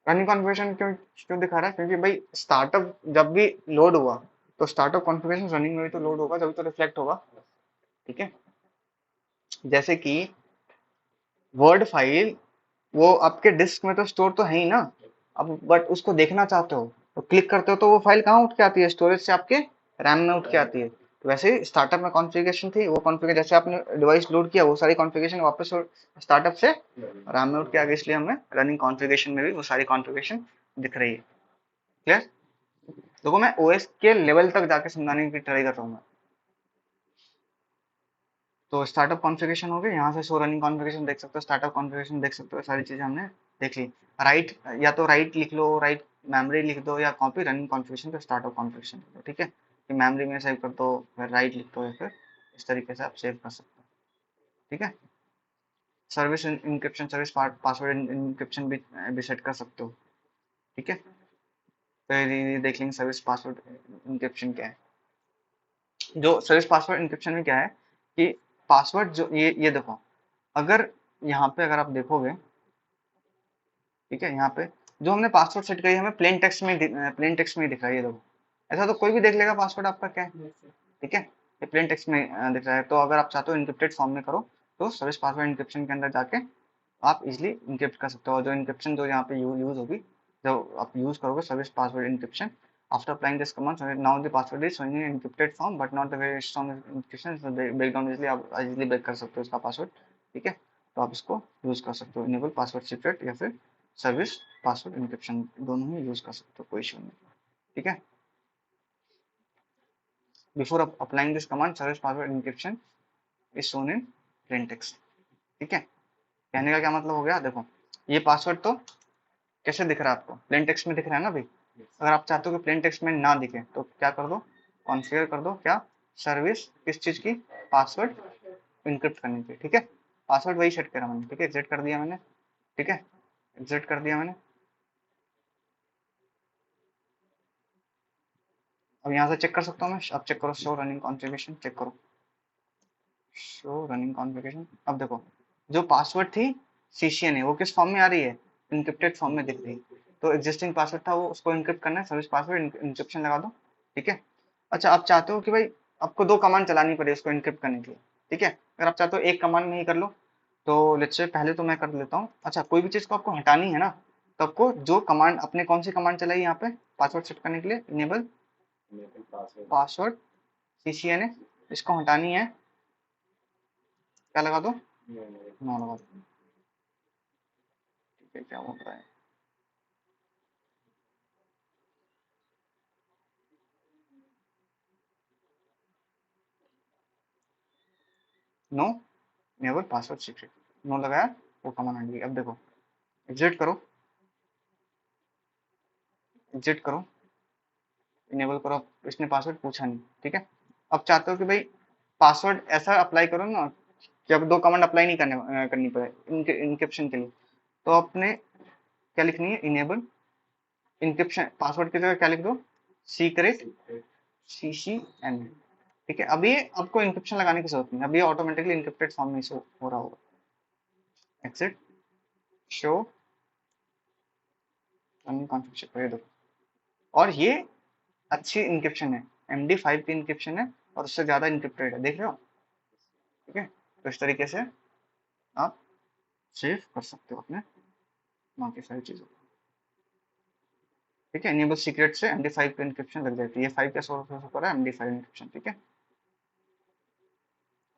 रनिंग कॉन्फ़िगरेशन क्यों क्यों दिखा रहा है, क्योंकि भाई स्टार्टअप जब भी लोड हुआ तो स्टार्टअप कॉन्फ़िगरेशन रनिंग में भी तो लोड होगा, जब तो रिफ्लेक्ट होगा, ठीक है। जैसे कि वर्ड फाइल वो आपके डिस्क में तो स्टोर तो है ही ना, अब बट उसको देखना चाहते हो तो क्लिक करते हो तो वो फाइल कहाँ उठ के आती है, स्टोरेज से आपके रैम में उठ के आती है। तो वैसे ही स्टार्टअप में कॉन्फ़िगरेशन थी, वो कॉन्फ़िगर जैसे आपने डिवाइस लोड किया वो सारी कॉन्फ़िगरेशन वापस स्टार्टअप से रैम में उठ के आ गई, इसलिए हमें रनिंग कॉन्फ़िगरेशन में भी वो सारी कॉन्फ़िगरेशन दिख रही है। क्लियर? देखो मैं ओएस के लेवल तक जाके समझाने की ट्राई कर रहा हूँ। तो स्टार्टअप कॉन्फ़िगरेशन हो गया, यहाँ से शो रनिंग कॉन्फ़िगरेशन देख सकते हो, स्टार्टअप कॉन्फ़िगरेशन देख सकते हो, सारी चीजें हमने देख ली। राइट या तो राइट लिख लो, राइट मेमोरी लिख दो, या कॉपी रनिंग कॉन्फ़िगरेशन तो स्टार्टअप कॉन्फ़िगरेशन लिख दो, ठीक है। कि मेमोरी में सेव कर दो, फिर राइट लिख दो, या फिर इस तरीके से आप सेव कर सकते हो, ठीक है। Service encryption, service password encryption भी सेट कर सकते हो, ठीक है। फिर ये देख लेंगे सर्विस पासवर्ड इंक्रिप्शन क्या है। जो सर्विस पासवर्ड इंक्रिप्शन में क्या है कि पासवर्ड जो ये देखो, अगर यहाँ पे अगर आप देखोगे, ठीक है, यहाँ पे जो हमने पासवर्ड सेट किया हमें प्लेन टेक्स्ट में ही दिख रहा है, ये देखो। ऐसा तो कोई भी देख लेगा पासवर्ड आपका क्या है, ठीक है। ये प्लेन टेक्स्ट में दिख रहा है, तो अगर आप चाहते हो इनक्रिप्टेड फॉर्म में करो तो सर्विस पासवर्ड इंक्रिप्शन के अंदर जाके आप इजिली इंक्रिप्ट कर सकते हो। जो इंक्रिप्शन जो यहाँ पे यूज होगी, जब आप यूज करोगे service password encryption, after applying this command now the password is showing in encrypted form but not the very strong encryption, break down easily, आप इजिली ब्रेक कर सकते हो इसका पासवर्ड, ठीक है। तो आप इसको यूज कर सकते हो, इनेबल पासवर्ड सीक्रेट या फिर सर्विस पासवर्ड इंक्रिप्शन, दोनों ही यूज कर सकते हो, कोई इशू नहीं, ठीक है। Before applying this command service password encryption is shown in plain text, ठीक है। कहने का क्या मतलब हो गया, देखो ये पासवर्ड तो कैसे दिख रहा है आपको, प्लेन टेक्स्ट में दिख रहा है ना भाई। अगर आप चाहते हो कि प्लेन टेक्स्ट में ना दिखे तो क्या कर दो, कॉन्फ़िगर कर दो क्या, सर्विस किस चीज की, पासवर्ड इनक्रिप्ट करने की, ठीक है। पासवर्ड वही सेट करा मैंने, ठीक है, एग्जिट कर दिया मैंने, ठीक है, एग्जिट कर दिया मैंने। अब यहाँ से चेक कर सकता हूँ मैं, अब चेक करो शो रनिंग कॉन्फ़िगरेशन, चेक करो शो रनिंग कॉन्फ़िगरेशन। अब देखो जो पासवर्ड थी सीसीएन है वो किस फॉर्म में आ रही है, इनक्रिप्टेड फॉर्म में दिख रही है। तो एग्जिस्टिंग पासवर्ड था वो, उसको इनक्रिप्ट करना है, सर्विस पासवर्ड इंक्रिप्शन लगा दो, ठीक है। अच्छा आप चाहते हो कि भाई आपको दो कमांड चलानी पड़े उसको इनक्रिप्ट करने के लिए, ठीक है। अगर आप चाहते हो एक कमांड में ही कर लो तो लेट्स से पहले तो मैं कर लेता हूँ। अच्छा कोई भी चीज को आपको हटानी है ना, तो आपको जो कमांड, अपने कौन सी कमांड चलाई यहाँ पे पासवर्ड सेट करने के लिए, इनेबल पासवर्ड सीसीएन है, इसको हटानी है, क्या लगा दो, नो लगा दो, ठीक है। क्या हो रहा है, no never password secret, no लगाया, वो कमांड हट गई। अब देखो एग्जिट करो, एग्जिट करो, इनेबल करो, इसने पासवर्ड पूछा नहीं, ठीक है। अब चाहते हो कि भाई पासवर्ड ऐसा अप्लाई करो ना कि अब दो कमांड अप्लाई नहीं करनी पड़े इनक्रिप्शन के लिए, तो आपने क्या लिखनी है, इनेबल इनक्रिप्शन, पासवर्ड की जगह क्या लिख दो, सीक्रेट CCN, ठीक है। अभी आपको इनक्रिप्शन लगाने की जरूरत नहीं, अभी ऑटोमेटिकली इनक्रिप्टेड फॉर्म में हो रहा होगा। एक्सिट शो रनिंग कॉन्फ़िगरेशन, ये देखो, और ये अच्छी इंक्रिप्शन है, MD5 की इंक्रिप्शन है और उससे ज्यादा इंक्रिप्टेड है, देख रहे हो, ठीक है। तो इस तरीके से आप सेव कर सकते हो अपने बाकी सारी चीजों को, ठीक है। इनेबल सीक्रेट से MD5 की इंक्रिप्शन लग जाती है, ये 5 का सोर्स हो रहा है MD5 इंक्रिप्शन, ठीक है।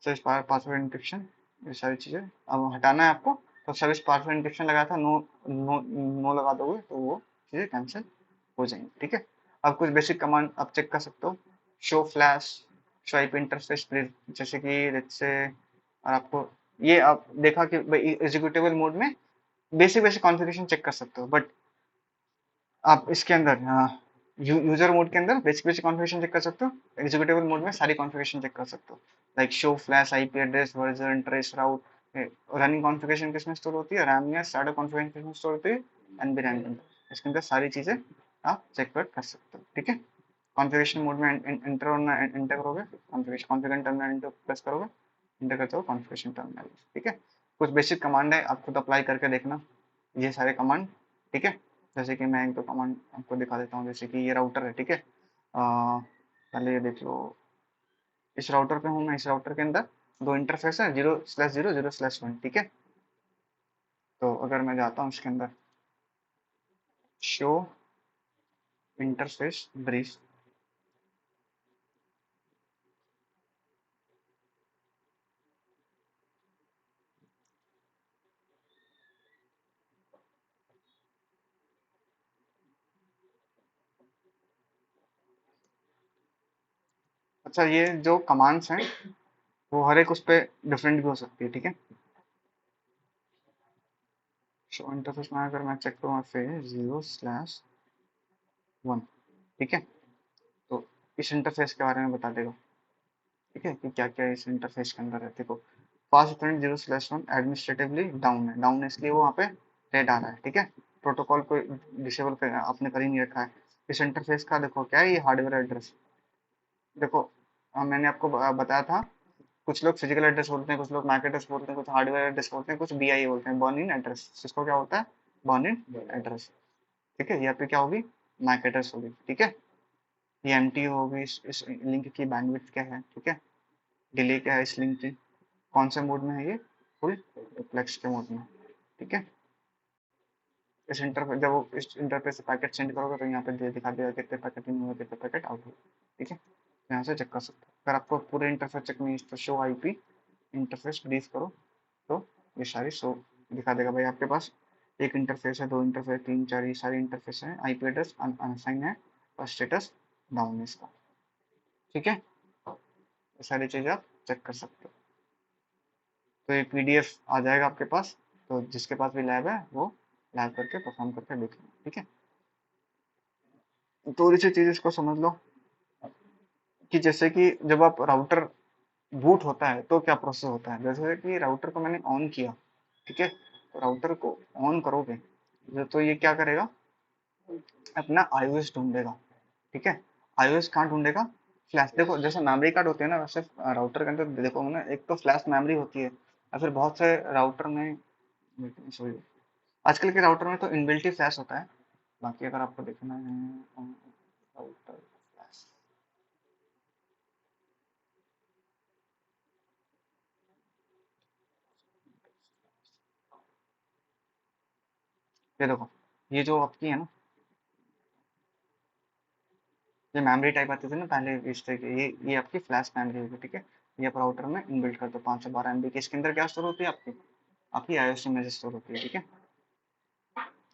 सर्विस पासवर्ड इंक्रिप्शन, ये सारी चीजें अब हटाना है आपको, तो सर्विस पासवर्ड इंक्रिप्शन लगाया था, नो नो नो लगा दोगे तो वो चीजें कैंसिल हो जाएंगी, ठीक है। अब कुछ बेसिक कमांड आप चेक कर सकते हो, show flash, show IP interface, जैसे कि लेट्स से, और आपको ये आप देखा कि एग्जीक्यूटेबल मोड में बेसिक बेसिक कॉन्फ़िगरेशन चेक कर सकते हो, बट आप इसके अंदर यूजर मोड के अंदर बेसिक बेसिक कॉन्फ़िगरेशन चेक कर सकते हो, एग्जीक्यूटेबल मोड में सारी कॉन्फ़िगरेशन चेक कर सकते हो, like show flash, IP address, version, trace route. Running configuration किसमें स्टोर होती है, रैम में, स्टार्टर कॉन्फ़िगरेशन किसमें स्टोर होती है, एनबी रैम के अंदर। इसके अंदर सारी चीज़ें आप चेक कर सकते हो, ठीक है। कॉन्फ़िगरेशन मोड में एंटर होना, एंटर करोगे configuration, configure terminal enter press करोगे, एंटर करते हो कॉन्फ़िगरेशन टर्मिनल, ठीक है। कुछ बेसिक कमांड है, आप खुद अप्लाई करके देखना ये सारे कमांड, ठीक है। जैसे कि मैं एक दो कमांड आपको दिखा देता हूँ। जैसे कि ये राउटर है, ठीक है। पहले ये देख लो, इस राउटर पे हूँ मैं। इस राउटर के अंदर दो इंटरफेस है, 0/0 0/1, ठीक है। तो अगर मैं जाता हूँ इसके अंदर, शो इंटरफेस ब्रीफ, अच्छा ये जो कमांड्स हैं वो हर एक उस पे डिफरेंट भी हो सकती है, ठीक है। शो इंटरफेस में अगर मैं चेक करूँ फिर 0/1, ठीक है। तो इस इंटरफेस के बारे में बता देगा, ठीक है, कि क्या क्या इस इंटरफेस के अंदर है। देखो, फास्ट फ्रेंड 0/1 एडमिनिस्ट्रेटिवली डाउन है, डाउन है इसलिए वो वहाँ पे रेड आ रहा है, ठीक है। प्रोटोकॉल को डिसेबल कर आपने कर ही नहीं रखा है। इस इंटरफेस का देखो क्या है, ये हार्डवेयर एड्रेस। देखो, मैंने आपको बताया था, कुछ लोग फिजिकल एड्रेस बोलते हैं, कुछ लोग मैक एड्रेस बोलते हैं, कुछ हार्डवेयर एड्रेस बोलते हैं, कुछ बीआई बोलते हैं, बर्न इन एड्रेस। जिसको क्या होता है, बर्न इन एड्रेस, ठीक है। यहाँ पे क्या होगी, मैक एड्रेस होगी, ठीक है। ये एमटी होगी, इस लिंक की बैंडविड्थ क्या है, ठीक है। डिले क्या है इस लिंक की, कौन से मोड में है ये, फुल डुप्लेक्स के मोड में, ठीक है। इस इंटरफेस, जब वो इस इंटरफेस से पैकेट सेंड करोगे तो यहाँ पे दिखा देगा कितने पैकेट इन हुए, कितने पैकेट आउट हुए, ठीक है। यहाँ से चेक कर सकते हो। अगर आपको पूरे इंटरफेस चेक नहीं है तो शो आईपी इंटरफेस ब्रीफ करो, तो ये सारी शो दिखा देगा भाई आपके पास एक इंटरफेस है, दो इंटरफेस, तीन चार, ये सारी इंटरफेस है। आईपी एड्रेस अनसाइन है और स्टेटस डाउन है इसका, ठीक है। ये सारी चीज़ें आप चेक कर सकते हो। तो ये पीडीएफ आ जाएगा आपके पास, तो जिसके पास भी लैब है वो लैब करके परफॉर्म करके देख लो, ठीक है। थोड़ी सी चीज़ इसको समझ लो कि जैसे कि जब आप राउटर बूट होता है तो क्या प्रोसेस होता है। जैसे कि राउटर को मैंने ऑन किया, ठीक है, तो राउटर को ऑन करोगे तो ये क्या करेगा, अपना iOS ढूंढेगा, ठीक है। iOS कहाँ ढूंढेगा, फ्लैश। देखो जैसे मेमोरी कार्ड होते हैं ना, वैसे राउटर के अंदर देखो ना, एक तो फ्लैश मेमोरी होती है, या फिर बहुत से राउटर में, सॉरी, आजकल के राउटर में तो इनबिल्ट ही फ्लैश होता है। बाकी अगर आपको देखना है राउटर फ्लैश, ये देखो, ये जो आपकी है ना, ये मेमोरी टाइप आती थी ना पहले इस तरह की, ये आपकी फ्लैश मेमोरी होगी, ठीक है। ये आप राउटर में इनबिल्ट कर दो 512 MB की। इसके अंदर क्या स्टोर होती है, आपकी आपकी iOS इमेज स्टोर होती है, ठीक है।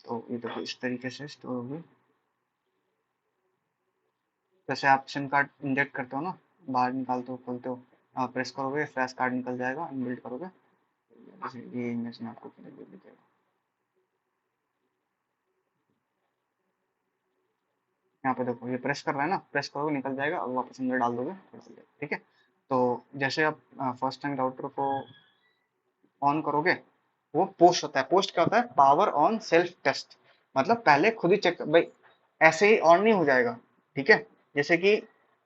तो ये देखो इस तरीके से स्टोर होगी। जैसे आप सिम कार्ड इंजेक्ट करते हो ना, बाहर निकालते हो खोलते हो, आप प्रेस करोगे फ्लैश कार्ड निकल जाएगा, इनबिल्ट करोगे, जैसे ये इमेज में आपको दिखेगा। यहाँ पे देखो ये प्रेस कर रहा है ना, प्रेस करोगे निकल जाएगा और वापस अंदर डाल दोगे निकल जाएगा, ठीक है। तो जैसे आप फर्स्ट टाइम राउटर को ऑन करोगे, वो पोस्ट होता है। पोस्ट क्या होता है, पावर ऑन सेल्फ टेस्ट, मतलब पहले खुद ही चेक भाई, ऐसे ही ऑन नहीं हो जाएगा, ठीक है। जैसे कि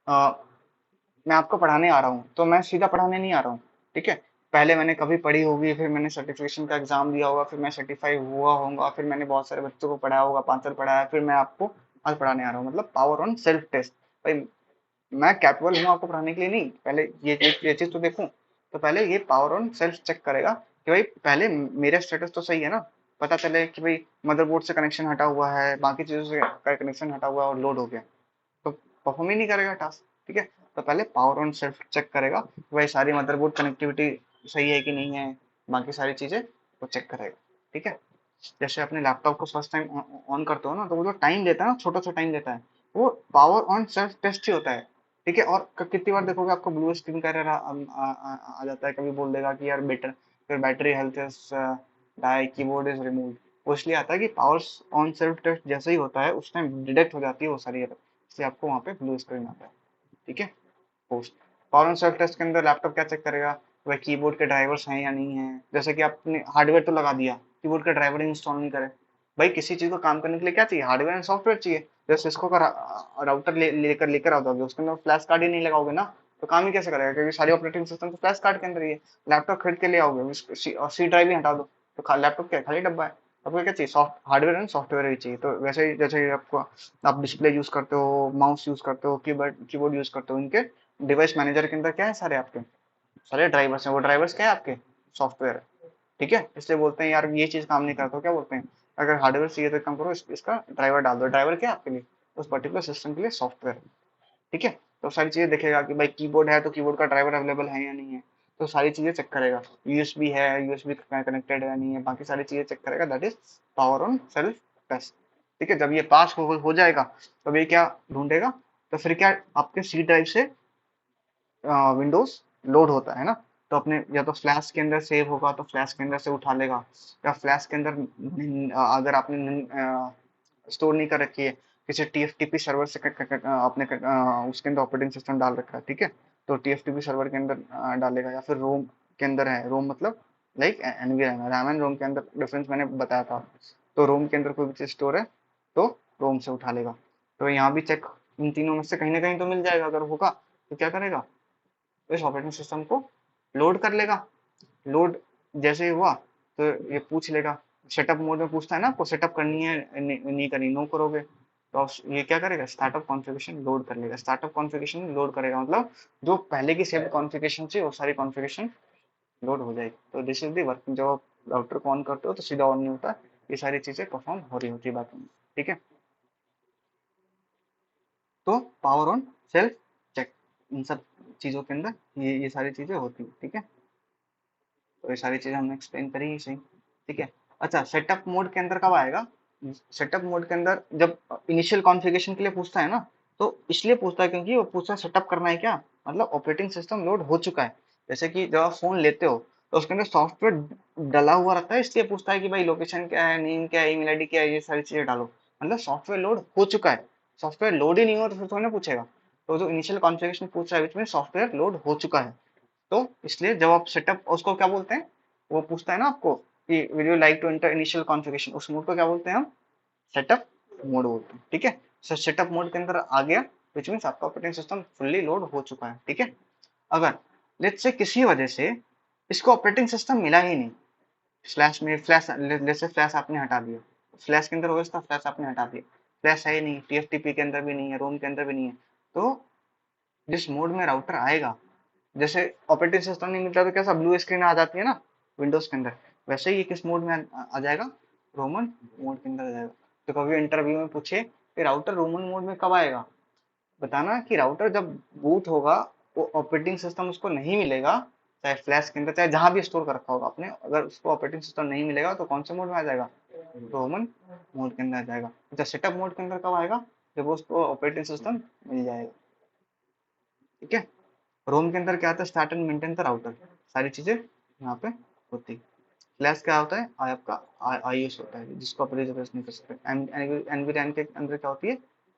मैं आपको पढ़ाने आ रहा हूँ तो मैं सीधा पढ़ाने नहीं आ रहा हूँ, ठीक है। पहले मैंने कभी पढ़ी होगी, फिर मैंने सर्टिफिकेशन का एग्जाम दिया होगा, फिर मैं सर्टिफाई हुआ होगा, फिर मैंने बहुत सारे बच्चों को पढ़ाया होगा, 5 साल पढ़ाया, फिर मैं आपको आज पढ़ाने आ रहा हूँ, मतलब पावर ऑन सेल्फ टेस्ट। भाई मैं कैपेबल हूँ आपको पढ़ाने के लिए, नहीं, पहले ये चीज तो देखूं। तो पहले ये पावर ऑन सेल्फ चेक करेगा कि भाई पहले मेरा स्टेटस तो सही है ना, पता चले कि भाई मदरबोर्ड से कनेक्शन हटा हुआ है, बाकी चीजों से कनेक्शन हटा हुआ है और लोड हो गया, तो परफॉर्म ही नहीं करेगा टास्क, ठीक है। तो पहले पावर ऑन सेल्फ चेक करेगा कि भाई सारी मदरबोर्ड कनेक्टिविटी सही है कि नहीं है, बाकी सारी चीजें वो चेक करेगा, ठीक है। जैसे अपने लैपटॉप को फर्स्ट टाइम ऑन करते हो ना, तो वो जो टाइम लेता है ना, छोटा सा टाइम लेता है, वो पावर ऑन सेल्फ टेस्ट ही होता है, ठीक है। और कितनी बार देखोगे आपको ब्लू स्क्रीन का एरर आ जाता है, कभी बोल देगा कि यार बेटर, फिर battery health is die, keyboard is removed. वो इसलिए आता है कि पावर ऑन सेल्फ टेस्ट जैसे ही होता है उस टाइम डिटेक्ट हो जाती है वो सारी एरर, इसलिए आपको वहाँ पे ब्लू स्क्रीन आता है, ठीक है। POST power on self test के अंदर लैपटॉप क्या चेक करेगा, वह कीबोर्ड के ड्राइवर्स हैं या नहीं है। जैसे कि आपने हार्डवेयर तो लगा दिया, कीबोर्ड का ड्राइवर इंस्टॉल नहीं करे, भाई किसी चीज को काम करने के लिए क्या चाहिए, हार्डवेयर एंड सॉफ्टवेयर चाहिए। जैसे सिस्को का राउटर लेकर लेकर आओगे, उसके अंदर फ्लैश कार्ड ही नहीं लगाओगे ना, तो काम ही कैसे करेगा, क्योंकि सारी ऑपरेटिंग सिस्टम तो फ्लैश कार्ड के अंदर ही है। लैपटॉप खरीद के ले आओगे और सी ड्राइव ही हटा दो, तो लैपटॉप क्या है? खाली डब्बा है। आपको क्या चाहिए, सॉफ्ट हार्डवेयर एंड सॉफ्टवेयर ही चाहिए। तो वैसे ही जैसे आपको, आप डिस्प्ले यूज करते हो, माउस यूज करते हो, कीबोर्ड कीबोर्ड यूज करते हो, इनके डिवाइस मैनेजर के अंदर क्या है, सारे आपके सारे ड्राइवर्स हैं। वो ड्राइवर्स क्या है आपके, सॉफ्टवेयर है। ठीक है, इसलिए बोलते हैं यार ये चीज काम नहीं करता, क्या बोलते हैं, अगर हार्डवेयर चाहिए तो एक काम करो, इसका ड्राइवर डाल दो। ड्राइवर क्या है आपके लिए, उस पर्टिकुलर सिस्टम के लिए सॉफ्टवेयर। ठीक है, तो सारी चीजें देखेगा कि भाई कीबोर्ड है तो कीबोर्ड का ड्राइवर अवेलेबल है या नहीं है, तो सारी चीजें चेक करेगा। यूएसबी है, यूएसबी कनेक्टेड है या नहीं है, बाकी सारी चीजें चेक करेगा। That is power on self test. ठीक है, जब ये पास हो जाएगा, तब ये क्या ढूंढेगा, तो फिर क्या आपके सी ड्राइव से विंडोज लोड होता है ना, तो अपने या तो फ्लैश के अंदर सेव होगा तो फ्लैश के अंदर से उठा लेगा, या फ्लैश के अंदर अगर आपने स्टोर नहीं कर रखी है, किसी टीएफटीपी सर्वर से आपने उसके अंदर ऑपरेटिंग सिस्टम डाल रखा है, ठीक है, तो टीएफटीपी सर्वर के अंदर डालेगा, या फिर रोम के अंदर है, रोम मतलब लाइक एनवी रैम एंड रोम के अंदर डिफरेंस मैंने बताया था। तो रोम के अंदर कोई भी चीज स्टोर है तो रोम से उठा लेगा। तो यहाँ भी चेक, इन तीनों में से कहीं ना कहीं तो मिल जाएगा, अगर होगा तो क्या करेगा, इस ऑपरेटिंग सिस्टम को लोड कर लेगा। लोड जैसे ही हुआ तो ये पूछ लेगा, सेटअप मोड में पूछता है ना आपको, सेटअप करनी है नहीं करनी, नो करोगे तो ये क्या करेगा, स्टार्टअप कॉन्फ़िगरेशन लोड कर लेगा। स्टार्टअप कॉन्फ़िगरेशन लोड करेगा मतलब जो पहले की सेव कॉन्फ़िगरेशन थी वो सारी कॉन्फ़िगरेशन लोड हो जाएगी। तो दिस इज दी वर्क, जब आप राउटर को ऑन करते हो तो सीधा ऑन नहीं होता, ये सारी चीजें परफॉर्म हो रही होती है बाकी में। ठीक है, तो पावर ऑन सेल्फ चेक, इन सब चीजों के अंदर ये सारी चीजें होती है। ठीक है, तो ये सारी चीजें हमने एक्सप्लेन करी ही सही। ठीक है, अच्छा सेटअप मोड के अंदर कब आएगा, सेटअप मोड के अंदर जब इनिशियल कॉन्फ़िगरेशन के लिए पूछता है ना, तो इसलिए पूछता है क्योंकि वो पूछता है सेटअप करना है क्या, मतलब ऑपरेटिंग सिस्टम लोड हो चुका है। जैसे कि जब आप फोन लेते हो तो उसके अंदर सॉफ्टवेयर डला हुआ रहता है, इसलिए पूछता है कि भाई लोकेशन क्या है, नेम क्या है, ईमेल आईडी क्या है, ये सारी चीजें डालो, मतलब सॉफ्टवेयर लोड हो चुका है। सॉफ्टवेयर लोड ही नहीं हो तो फिर थोड़ी ना पूछेगा। तो जो इनिशियल कॉन्फ़िगरेशन पूछ रहा है बीच में, सॉफ्टवेयर लोड हो चुका है। तो इसलिए जब आप सेटअप, उसको क्या बोलते हैं, वो पूछता है ना आपको कि will you like to enter initial configuration, उस मोड को क्या बोलते हैं हम, सेटअप मोड बोलते हैं। ठीक है, सो सेटअप मोड के अंदर आ गया, विच मीन्स आपका ऑपरेटिंग सिस्टम फुल्ली लोड हो चुका है। ठीक है, अगर लेट्स से किसी वजह से इसको ऑपरेटिंग सिस्टम मिला ही नहीं, फ्लैश में फ्लैश, जैसे फ्लैश आपने हटा दिया, फ्लैश के अंदर होगा इसका, फ्लैश आपने हटा दिया, फ्लैश है ही नहीं, टीएफटीपी के अंदर भी नहीं है, रोम के अंदर भी नहीं है, तो जिस मोड में राउटर आएगा, जैसे ऑपरेटिंग सिस्टम नहीं मिलता तो कैसा ब्लू स्क्रीन आ जाती है ना विंडोज के अंदर, वैसे ही ये किस मोड में आ जाएगा, रोमन मोड के अंदर आ जाएगा। तो कभी इंटरव्यू में पूछे कि राउटर रोमन मोड में कब आएगा, बताना कि राउटर जब बूट होगा, वो ऑपरेटिंग सिस्टम उसको नहीं मिलेगा, चाहे फ्लैश के अंदर चाहे जहां भी स्टोर कर रखा होगा आपने, अगर उसको ऑपरेटिंग सिस्टम नहीं मिलेगा तो कौन से मोड में आ जाएगा, रोमन मोड के अंदर आ जाएगा। अच्छा सेटअप मोड के अंदर कब आएगा, जब उसको ऑपरेटिंग सिस्टम मिल जाएगा। ठीक है, रोम के अंदर क्या आता है, start and maintain the router, सारी चीजें यहाँ पे होती। फ्लैश क्या होता है, आपका आईओएस होता है जिसको आप रिजर्वेशन नहीं कर सकते। एनवीरैन के अंदर क्या होती है,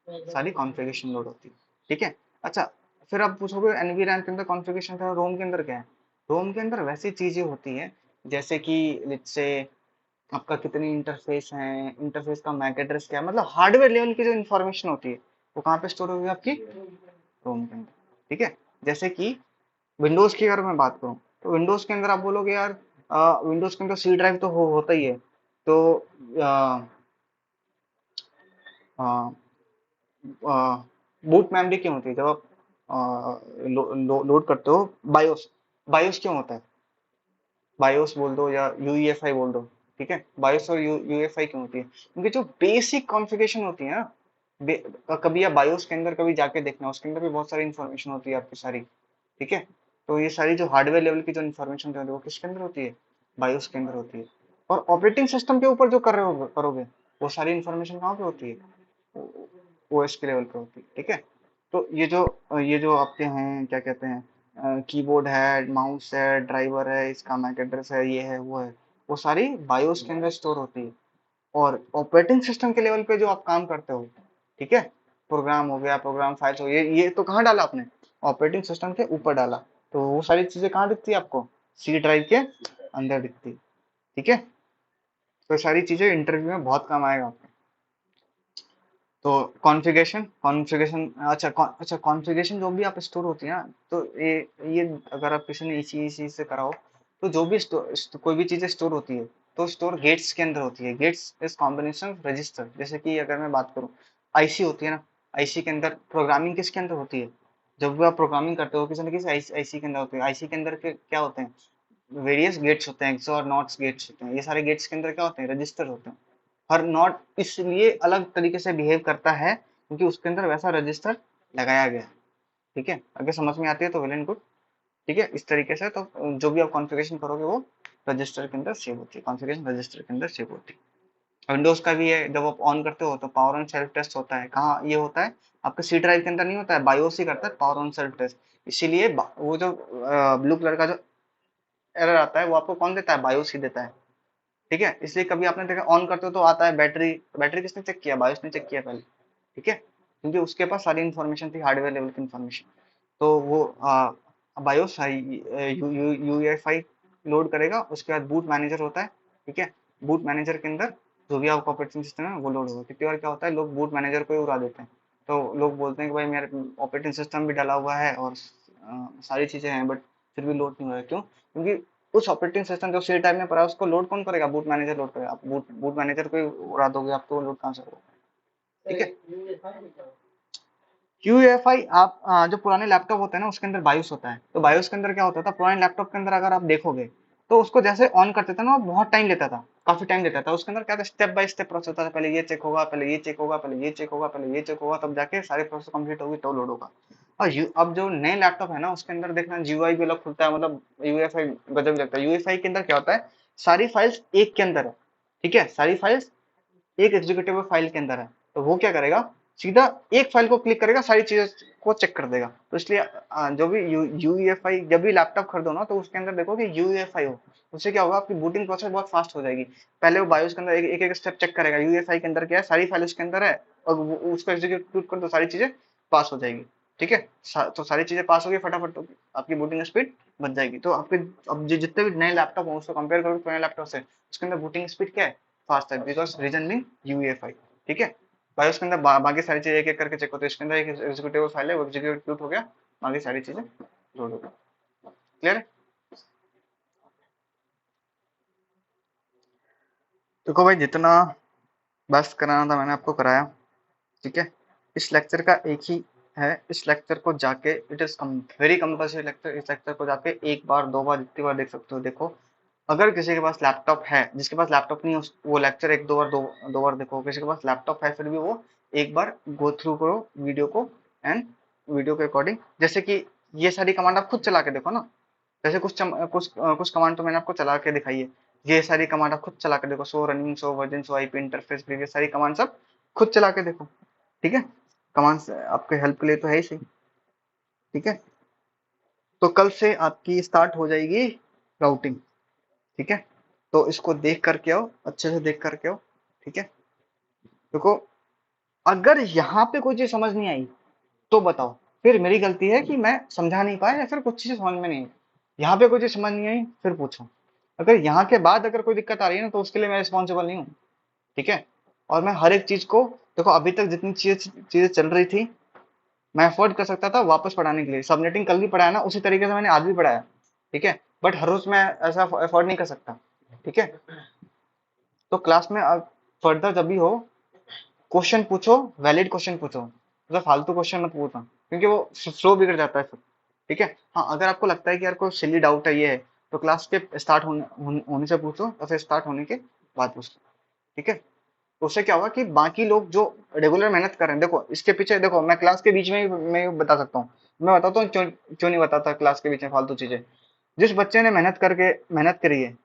सारी कॉन्फ़िगरेशन लोड होती है। ठीक है, अच्छा फिर आप पूछोगे एनवीरैन के अंदर कॉन्फ़िगरेशन क्या है, रोम के अंदर क्या है, रोम के अंदर वैसी चीजें होती हैं जैसे कि लेट्स से आपका कितनी इंटरफेस है, इंटरफेस का मैक एड्रेस क्या है, मतलब हार्डवेयर लेवल की जो इन्फॉर्मेशन होती है वो कहाँ पे स्टोर होगी आपकी, रोम के अंदर। ठीक है, जैसे कि विंडोज की अगर मैं बात करूं, तो विंडोज के अंदर आप बोलोगे यार विंडोज के अंदर सी ड्राइव तो होता ही है, तो बूट मेमोरी क्यों होती है, जब आप लोड करते हो बायोस, बायोस क्यों होता है, बायोस बोल दो या यूईएफआई बोल दो। ठीक है, बायोस और यूईएफआई क्यों होती है, क्योंकि जो बेसिक कॉन्फ़िगरेशन होती है ना, कभी आप बायोस के अंदर कभी जाके देखना, उसके अंदर भी बहुत सारी इंफॉर्मेशन होती है आपकी सारी। ठीक है, तो ये सारी जो हार्डवेयर लेवल की जो इन्फॉर्मेशन होती है वो किसके अंदर होती है, बायोस के अंदर होती है। और ऑपरेटिंग सिस्टम के ऊपर जो कर रहे हो करोगे, वो सारी इन्फॉर्मेशन कहाँ पे होती है, ओएस के लेवल पे होती है। ठीक है, तो ये जो आपके हैं क्या कहते हैं, कीबोर्ड है, माउस है, ड्राइवर है, इसका मैक एड्रेस है, ये है वो है, वो सारी बायोस के अंदर स्टोर होती है। और ऑपरेटिंग सिस्टम के लेवल पे जो आप काम करते हो, ठीक है, प्रोग्राम हो गया, प्रोग्राम फाइल्स हो, ये तो कहाँ डाला आपने, ऑपरेटिंग सिस्टम के ऊपर डाला, तो वो सारी चीजें कहाँ दिखती है आपको, सी ड्राइव के अंदर दिखती है। ठीक है, तो ये सारी चीजें इंटरव्यू में बहुत काम आएगा आपको। तो कॉन्फ़िगरेशन कॉन्फ़िगरेशन अच्छा कॉन्फ़िगरेशन जो भी आप स्टोर होती है ना, तो ये अगर आप किसी ने इसी से कराओ, तो जो भी कोई भी चीजें स्टोर होती है, तो स्टोर गेट्स के अंदर होती है। Gates is combination of register. जैसे कि अगर मैं बात करूँ, आईसी होती है ना, आईसी के अंदर प्रोग्रामिंग किसके अंदर होती है? जब भी आप प्रोग्रामिंग करते हो किसी न किसी आईसी के अंदर होती है। आईसी के अंदर क्या होते हैं? वेरियस गेट्स होते हैं, एक्सॉर नॉट्स गेट्स होते हैं। ये सारे गेट्स के अंदर क्या होते हैं? रजिस्टर होते हैं। हर नॉट इसलिए अलग तरीके से बिहेव करता है क्योंकि उसके अंदर वैसा रजिस्टर लगाया गया है। ठीक है, अगर समझ में आती है तो वेल एंड गुड। ठीक है, इस तरीके से तो जो भी आप कॉन्फ़िगरेशन करोगे वो रजिस्टर के अंदर सेव होती है, कॉन्फ़िगरेशन रजिस्टर के अंदर सेव होती है। विंडोज का भी है, जब आप ऑन करते हो तो पावर ऑन सेल्फ टेस्ट होता है। कहाँ ये होता है? आपके सी ड्राइव के अंदर नहीं होता है, बायोस ही करता है पावर ऑन सेल्फ टेस्ट। इसीलिए वो जो ब्लू कलर का जो एरर आता है वो आपको कौन देता है? बायोस ही देता है। ठीक है, इसलिए कभी आपने देखा ऑन करते हो तो आता है बैटरी। बैटरी किसने चेक किया? बायोस ने चेक किया पहले। ठीक है, क्योंकि उसके पास सारी इन्फॉर्मेशन थी, हार्डवेयर लेवल की इन्फॉर्मेशन। तो वो बायोस यूएफआई लोड करेगा, उसके बाद बूट मैनेजर होता है। ठीक है, बूट मैनेजर के अंदर जो भी आपका ऑपरेटिंग सिस्टम है वो लोड होगा। कितनी बार क्या होता है, लोग बूट मैनेजर को ही उड़ा देते हैं। तो लोग बोलते हैं कि भाई मेरे ऑपरेटिंग सिस्टम भी डाला हुआ है और सारी चीजें हैं, बट फिर भी लोड नहीं हो रहा है। क्यों? क्योंकि उस ऑपरेटिंग सिस्टम जो सी टाइप में पड़ा है उसको लोड कौन करेगा? बूट मैनेजर लोड करेगा। आप बूट मैनेजर को ही उड़ा दोगे, आपको लोड कहाँ से होगा? ठीक है, यूएफआई आप जो पुराने लैपटॉप होते हैं ना उसके अंदर बायोस होता है। तो बायोस के अंदर क्या होता था पुराने लैपटॉप के अंदर, अगर आप देखोगे तो उसको जैसे ऑन करते थे ना बहुत टाइम लेता था, काफी टाइम लेता था। उसके अंदर क्या था? स्टेप बाय स्टेप प्रोसेस होता था। पहले ये चेक होगा, पहले ये चेक होगा, पहले ये चेक होगा, पहले ये चेक होगा, तब जाके सारे प्रोसेस कंप्लीट होगी तो लोड होगा। और अब जो नए लैपटॉप है ना उसके अंदर देखना जीयूआई भी अलग खुलता है, मतलब यूएफआई गजब लगता है। यूएफआई के अंदर क्या होता है? सारी फाइल्स एक के अंदर है। ठीक है, सारी फाइल्स एक एग्जीक्यूटिव फाइल के अंदर है। तो वो क्या करेगा? सीधा एक फाइल को क्लिक करेगा, सारी चीजें को चेक कर देगा। तो इसलिए जो भी यूईएफआई जब भी लैपटॉप खरीदो ना तो उसके अंदर देखो कि यूईएफआई हो। उससे क्या होगा? आपकी बूटिंग प्रोसेस बहुत फास्ट हो जाएगी। पहले वो बायोस के अंदर एक एक स्टेप चेक करेगा, यूईएफआई के अंदर क्या है, सारी फाइल उसके अंदर है, और उसको एग्जीक्यूट कर दो, सारी चीजें पास हो जाएगी। ठीक है, तो सारी चीजें पास होगी फटाफट, तो आपकी बूटिंग स्पीड बच जाएगी। तो आपके अब जितने भी नए लैपटॉप हो उसको कंपेयर करो पुराने लैपटॉप से, उसके अंदर बूटिंग स्पीड क्या है? फास्ट है, बिकॉज रीजन मीन यूएफआई। ठीक है, भाई उसके अंदर बाकी सारी चीजें एक एक करके चेक होती है। इसके अंदर एक एग्जीक्यूटिव फाइल है, वो एग्जीक्यूट हो गया, बाकी सारी चीजें लोड हो गई। क्लियर है? देखो भाई, जितना बेस्ट कराना था मैंने आपको कराया। ठीक है, इस लेक्चर का एक ही है, इस लेक्चर को जाके it is very compulsory lecture, इस लेक्चर को जाके एक बार दो बार जितनी बार देख सकते हो देखो। अगर किसी के पास लैपटॉप है, जिसके पास लैपटॉप नहीं है वो लेक्चर एक दो बार देखो। किसी के पास लैपटॉप है फिर भी वो एक बार गो थ्रू करो वीडियो को, एंड वीडियो के अकॉर्डिंग जैसे कि ये सारी कमांड आप खुद चला के देखो ना। जैसे कुछ कमांड तो मैंने आपको चला के दिखाई है, ये सारी कमांड आप खुद चला के देखो। सो रनिंग, सो वर्जन, सो आईपी इंटरफेस, ये सारी कमांड सब खुद चला के देखो। ठीक है, कमांड आपके हेल्प के लिए तो है ही सही। ठीक है, तो कल से आपकी स्टार्ट हो जाएगी राउटिंग। ठीक है, तो इसको देख करके आओ, अच्छे से देख करके आओ। ठीक है, देखो, अगर यहाँ पे कोई चीज समझ नहीं आई तो बताओ, फिर मेरी गलती है कि मैं समझा नहीं पाया या फिर कुछ चीजें समझ में नहीं आई। यहाँ पे कोई चीज समझ नहीं आई फिर पूछो। अगर यहाँ के बाद अगर कोई दिक्कत आ रही है ना तो उसके लिए मैं रिस्पॉन्सिबल नहीं हूँ। ठीक है, और मैं हर एक चीज को, देखो अभी तक जितनी चीजें चल रही थी मैं अफोर्ड कर सकता था वापस पढ़ाने के लिए। सबनेटिंग कल भी पढ़ाया ना उसी तरीके से मैंने आज भी पढ़ाया। ठीक है, बट हर रोज मैं ऐसा अफोर्ड नहीं कर सकता। ठीक है, तो क्लास में फर्दर जब भी हो क्वेश्चन पूछो, वैलिड क्वेश्चन पूछो, मतलब फालतू क्वेश्चन मत पूछो क्योंकि वो फ्लो बिगड़ जाता है फिर। ठीक है, हाँ अगर आपको लगता है कि यार कोई सिली डाउट है ये है, तो क्लास के स्टार्ट होने से पूछो और फिर स्टार्ट होने के बाद पूछो। ठीक है, तो उससे क्या होगा कि बाकी लोग जो रेगुलर मेहनत कर रहे हैं, देखो इसके पीछे देखो, मैं क्लास के बीच में ही मैं बता सकता हूँ। मैं बताता हूँ क्यों नहीं बताता क्लास के बीच में फालतू चीजें। जिस बच्चे ने मेहनत करी है,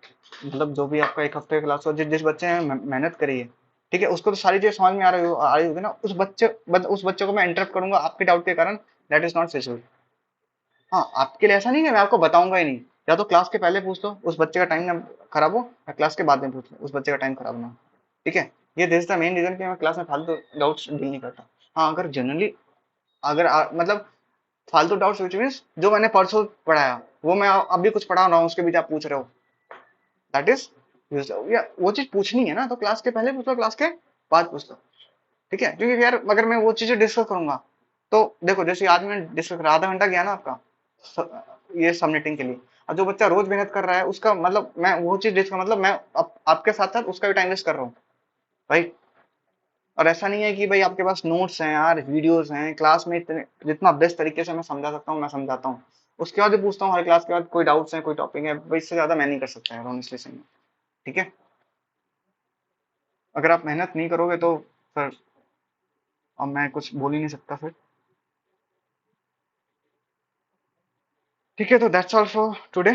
मतलब जो भी आपका एक हफ्ते का क्लास हो, जिस बच्चे ने मेहनत करी है, ठीक है, उसको तो सारी चीजें समझ में आ रही होगी ना। उस बच्चे को मैं इंटरप्ट करूंगा आपके डाउट के कारण, दैट इज नॉट फिजिबल। हाँ, आपके लिए ऐसा नहीं है मैं आपको बताऊंगा ही नहीं। या तो क्लास के पहले पूछ लो, उस बच्चे का टाइम ना खराब हो, या क्लास के बाद में पूछ लो, उस बच्चे का टाइम खराब ना हो। ठीक है, ये दिस द मेन रीजन कि मैं क्लास में फालतू डाउट्स डील नहीं करता। हाँ, अगर जनरली मतलब फालतू डाउट्स विच मीन्स जो मैंने परसों पढ़ाया वो मैं अभी कुछ पढ़ा रहा हूँ उसके बीच आप पूछ रहे हो, दैट इज या वो चीज पूछनी है ना तो क्लास के पहले पूछ लो, क्लास के बाद पूछ लो। ठीक है, क्योंकि यार अगर मैं वो चीजें डिस्कस करूंगा तो देखो, जैसे आज मैं डिस्कस कर आधा घंटा गया ना आपका ये सबमिटिंग के लिए। और जो बच्चा रोज मेहनत कर रहा है उसका मतलब मैं वो चीज डिस्कस मतलब मैं आपके साथ साथ उसका भी टाइम वेस्ट कर रहा हूँ भाई। और ऐसा नहीं है कि भाई आपके पास नोट्स हैं यार, वीडियोस हैं, क्लास में इतने जितना बेस्ट तरीके से मैं समझा सकता हूँ मैं समझाता हूँ। उसके बाद भी पूछता हूँ हर क्लास के बाद कोई डाउट्स है कोई टॉपिक है, भाई इससे ज्यादा मैं नहीं कर सकता यार ऑनेस्टली से। ठीक है, अगर आप मेहनत नहीं करोगे तो फिर अब मैं कुछ बोल ही नहीं सकता फिर। ठीक है, तो दैट्स ऑल फॉर टुडे।